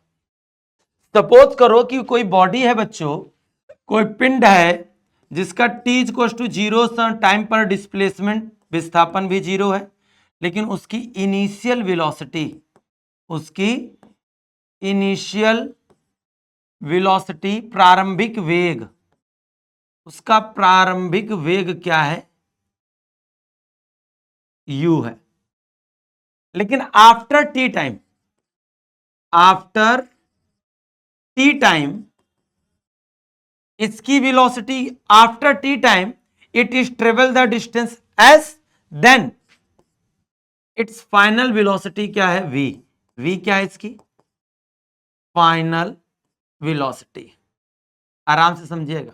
सपोज करो कि कोई बॉडी है बच्चों, कोई पिंड है जिसका t इक्वल टू 0 टाइम पर डिस्प्लेसमेंट, विस्थापन भी 0 है, लेकिन उसकी इनिशियल वेलोसिटी, उसकी इनिशियल वेलोसिटी, प्रारंभिक वेग, उसका प्रारंभिक वेग क्या है? u है। लेकिन after t time, after t time इसकी velocity after t time it is travel the distance s, then it's final velocity क्या है? v। v क्या है इसकी? Final velocity. आराम से समझिएगा,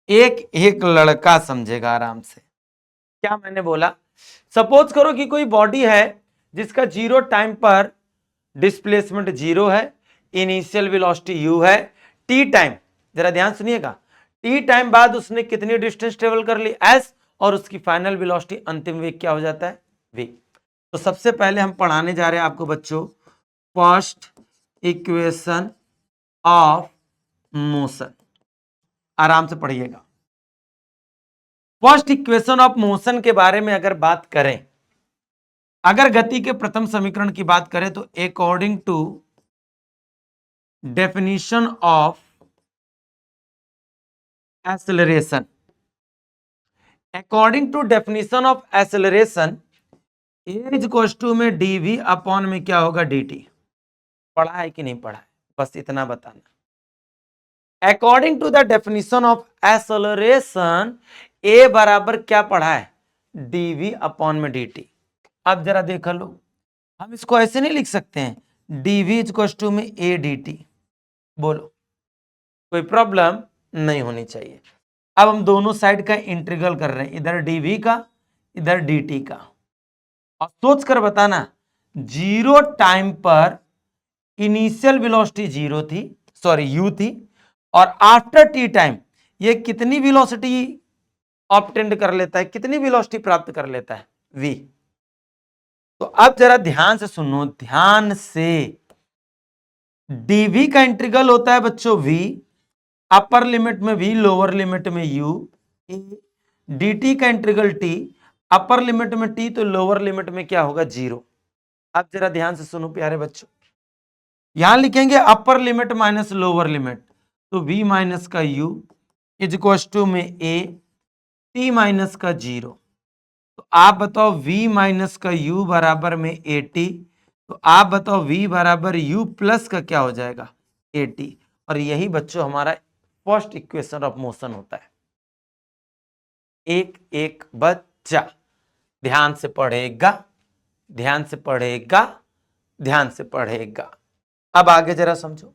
एक एक लड़का समझेगा आराम से। क्या मैंने बोला? सपोज करो कि कोई बॉडी है जिसका 0 टाइम पर डिस्प्लेसमेंट 0 है, इनिशियल वेलोसिटी u है, टी टाइम, जरा ध्यान सुनिएगा, टी टाइम बाद उसने कितनी डिस्टेंस ट्रेवल कर ली? s, और उसकी फाइनल वेलोसिटी, अंतिम वेग क्या हो जाता है? v। तो सबसे पहले हम पढ़ाने जा रहे हैं आपको बच्चों फर्स्ट इक्वेशन ऑफ मोशन। आराम से पढ़िएगा। फर्स्ट इक्वेशन ऑफ मोशन के बारे में अगर बात करें, अगर गति के प्रथम समीकरण की बात करें तो according to definition of acceleration, according to definition of acceleration A is equal to में dv अपॉन में क्या होगा? dt। पढ़ा है कि नहीं पढ़ा है? बस इतना बताना। According to the definition of acceleration a बराबर क्या पढ़ा है? dv अपॉन में dt। अब जरा देख लो, हम इसको ऐसे नहीं लिख सकते हैं dv इक्वल टू में a dt। बोलो, कोई प्रॉब्लम नहीं होनी चाहिए। अब हम दोनों साइड का इंटीग्रल कर रहे हैं, इधर dv का, इधर dt का। और सोच कर बताना, 0 टाइम पर इनिशियल वेलोसिटी 0 थी, सॉरी u थी, और आफ्टर टी टाइम ये कितनी वेलोसिटी ऑब्टेंड कर लेता है, कितनी वेलोसिटी प्राप्त कर लेता है? v। तो अब जरा ध्यान से सुनो, ध्यान से। dv का इंटीग्रल होता है बच्चों v, अपर लिमिट में v, लोअर लिमिट में u। dt का इंटीग्रल t, अपर लिमिट में t तो लोअर लिमिट में क्या होगा? 0। अब जरा ध्यान से सुनो प्यारे बच्चों, यहां लिखेंगे upper limit minus lower limit, तो v माइनस का u इज इक्वल टू में a, t माइनस का 0। तो आप बताओ v माइनस का u बराबर में at, तो आप बताओ v बराबर u प्लस का क्या हो जाएगा? at। और यही बच्चों हमारा फर्स्ट इक्वेशन ऑफ मोशन होता है। एक एक बच्चा ध्यान से पढ़ेगा, ध्यान से पढ़ेगा, ध्यान से पढ़ेगा। अब आगे जरा समझो,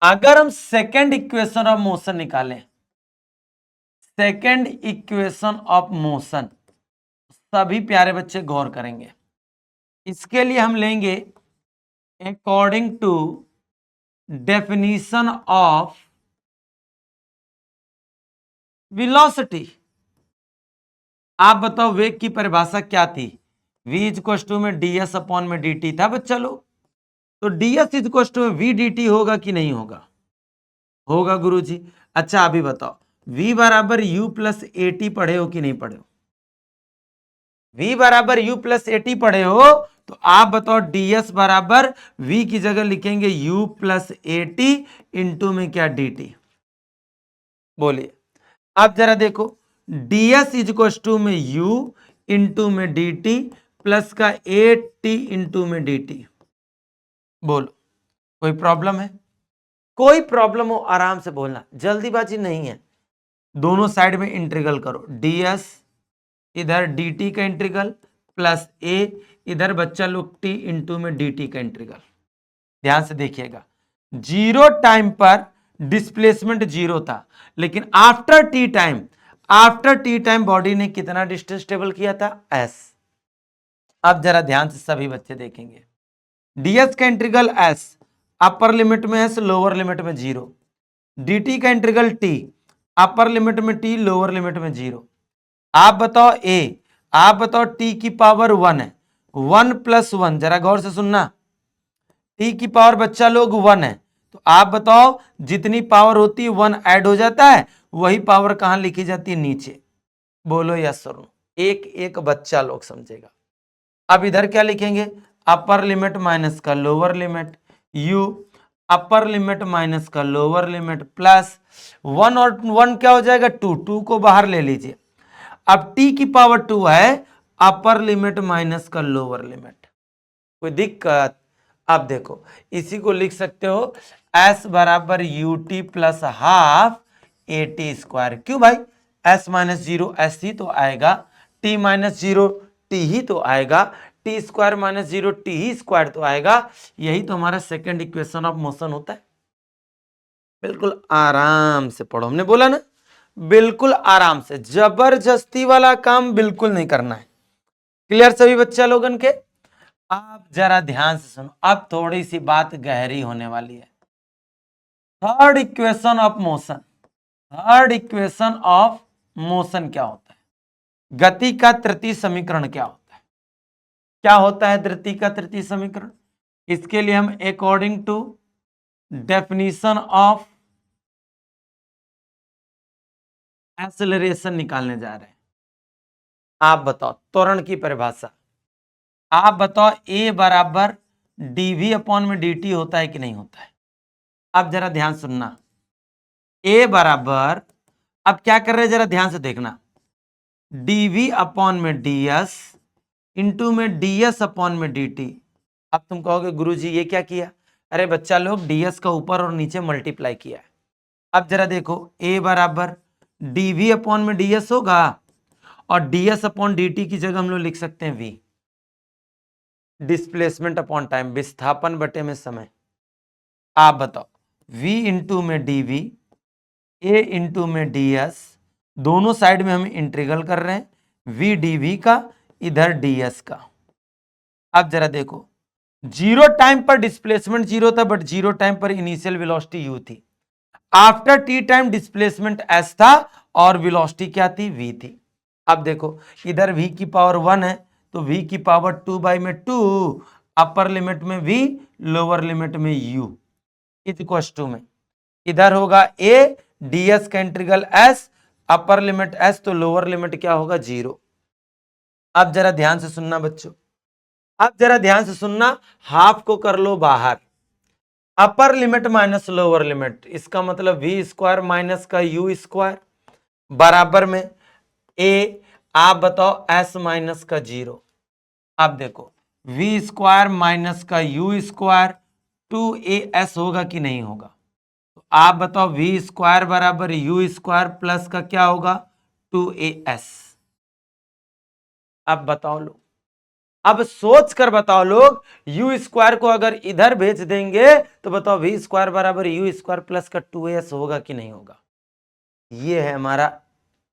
अगर हम सेकेंड इक्वेशन ऑफ मोशन निकालें, सेकेंड इक्वेशन ऑफ मोशन, सभी प्यारे बच्चे गौर करेंगे। इसके लिए हम लेंगे according to definition of velocity. आप बताओ वेग की परिभाषा क्या थी? v इक्वल टू में ds अपॉन में dt था बच्चा लोग। तो ds इक्वल टू में v dt होगा कि नहीं होगा? होगा गुरुजी। अच्छा अभी बताओ, v बराबर u प्लस ए टी पढ़े हो कि नहीं पढ़े हो? v बराबर u प्लस ए टी पढ़े हो, तो आप बताओ ds बराबर v की जगह लिखेंगे u plus A T into में क्या? dt। बोलिए, आप जरा देखो, ds इज इक्वल टू में u इंटू में डी टी प्लस का ए टी इंटू में डी टी। बोलो कोई प्रॉब्लम है? कोई प्रॉब्लम हो आराम से बोलना, जल्दीबाजी नहीं है। दोनों साइड में इंटीग्रल करो, ds इधर dt का इंटीग्रल प्लस a इधर बच्चा लोग t इंटू में dt का इंटीग्रल। ध्यान से देखिएगा, जीरो टाइम पर डिस्प्लेसमेंट जीरो था, लेकिन आफ्टर टी टाइम बॉडी ने कितना डिस्टेंस ट्रेवल किया था? s। अब जरा ध्यान से सभी बच्चे देखेंगे, ds का इंटीग्रल s अपर लिमिट में s लोअर लिमिट में जीरो, dt का इंटीग्रल t अपर लिमिट में t लोअर लिमिट में जीरो। आप बताओ आप बताओ t की पावर 1 है, 1 प्लस 1, जरा गौर से सुनना, t की पावर बच्चा लोग 1 है, तो आप बताओ जितनी पावर होती है 1 ऐड हो जाता है, वही पावर कहां लिखी जाती है? नीचे। बोलो यस और नो, एक एक बच्चा लोग समझेगा। अब इधर क्या लिखेंगे? अपर लिमिट माइनस का lower limit, u upper limit minus का लोअर लिमिट प्लस 1 और 1 क्या हो जाएगा? 2, 2 को बाहर ले लीजिए। अब t की पावर 2 है, अपर लिमिट माइनस का लोअर लिमिट। कोई दिक्कत? अब देखो इसी को लिख सकते हो s बराबर u t plus half a t square. क्यों भाई? s माइनस जीरो एस ही तो आएगा, t माइनस जीरो टी ही तो आएगा, t square minus zero t ही स्क्वायर तो आएगा। यही तो हमारा सेकंड इक्वेशन ऑफ मोशन होता है। बिल्कुल आराम से पढ़ो, हमने बोला ना, बिल्कुल आराम से, जबरदस्ती वाला काम बिल्कुल नहीं करना है। क्लियर सभी बच्चा लोगन के? आप जरा ध्यान से सुनो, अब थोड़ी सी बात गहरी होने वाली है। Third equation of motion, third equation of motion क्या होता है? गति का तृतीय समीकरण क्या होता है? क्या होता है गति का तृतीय समीकरण? इसके लिए हम according to definition of acceleration निकालने जा रहे हैं। आप बताओ त्वरण की परिभाषा, आप बताओ a बराबर dv अपॉन में dt होता है कि नहीं होता है? अब जरा ध्यान सुनना, a बराबर, अब क्या कर रहे हैं जरा ध्यान से देखना, dv अपॉन में ds इंटू में ds अपॉन में dt। अब तुम कहोगे गुरुजी ये क्या किया? अरे बच्चा लोग ds का ऊपर और नीचे मल्टीप्लाई किया है। अब जरा देखो a बराबर dv अपॉन में ds होगा, और ds अपॉन dt की जगह हम लोग लिख सकते हैं v, डिस्प्लेसमेंट अपॉन टाइम, विस्थापन बटे में समय। आप बताओ v इंटू में dv, a इंटू में ds, दोनों साइड में हम इंटीग्रल कर रहे हैं, v dv का इधर ds का। अब जरा देखो, जीरो टाइम पर डिस्प्लेसमेंट जीरो था, बट जीरो टाइम पर इनिशियल वेलोसिटी u थी। After t time displacement s था और वेलोसिटी क्या थी? v थी। अब देखो इधर v की पावर 1 है, तो v की पावर 2 बाई में 2, अपर लिमिट में v लोअर लिमिट में u इक्वल्स टू में इधर होगा a ds का integral s, upper limit s तो लोअर लिमिट क्या होगा? 0। अब जरा ध्यान से सुनना बच्चों, अब जरा ध्यान से सुनना, हाफ को कर लो बाहर, upper limit minus lower limit, इसका मतलब v स्क्वायर माइनस का u स्क्वायर बराबर में a, आप बताओ s माइनस का 0। अब देखो v स्क्वायर माइनस का u स्क्वायर 2as होगा कि नहीं होगा? तो आप बताओ v स्क्वायर बराबर u स्क्वायर प्लस का क्या होगा? 2as। अब बताओ लोग, अब सोच कर बताओ लोग, u स्क्वायर को अगर इधर भेज देंगे तो बताओ v स्क्वायर बराबर u स्क्वायर प्लस का 2as होगा कि नहीं होगा? ये है हमारा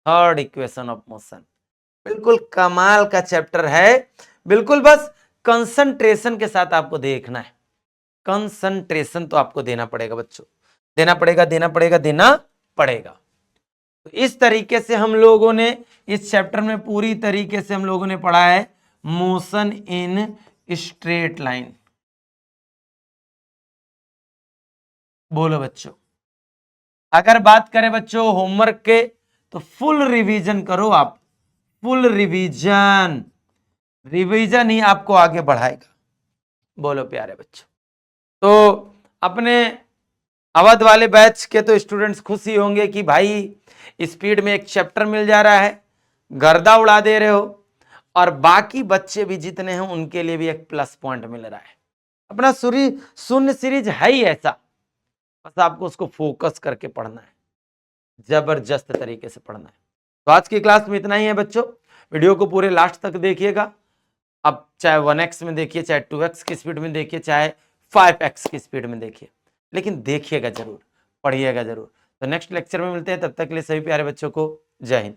थर्ड इक्वेशन ऑफ मोशन। बिल्कुल कमाल का चैप्टर है, बिल्कुल बस कंसंट्रेशन के साथ आपको देखना है। कंसंट्रेशन तो आपको देना पड़ेगा बच्चों, देना पड़ेगा। तो इस तरीके से हम लोगों ने इस चैप्टर में पूरी तरीके से हम लोगों ने पढ़ा है मोशन इन स्ट्रेट लाइन। बोलो बच्चों, अगर बात करें बच्चों होमवर्क के, तो फुल रिवीजन करो आप, फुल रिवीजन ही आपको आगे बढ़ाएगा। बोलो प्यारे बच्चों, तो अपने अवध वाले बैच के तो स्टूडेंट्स खुशी होंगे कि भाई स्पीड में एक चैप्टर मिल जा रहा है, गर्दा उड़ा दे रहे हो। और बाकी बच्चे भी जितने हैं उनके लिए भी एक प्लस पॉइंट मिल रहा है। अपना शून्य सीरीज है ही ऐसा, बस आपको उसको फोकस करके पढ़ना है, जबरदस्त तरीके से पढ़ना है। तो आज की क्लास में इतना ही है बच्चों, वीडियो को पूरे लास्ट तक देखिएगा। अब चाहे 1x में देखिए, चाहे 2x की स्पीड में देखिए, चाहे 5x की स्पीड में देखिए, लेकिन देखिएगा जरूर, पढ़िएगा जरूर। तो नेक्स्ट लेक्चर में मिलते हैं, तब तक के लिए सभी प्यारे बच्चों को जय हिंद।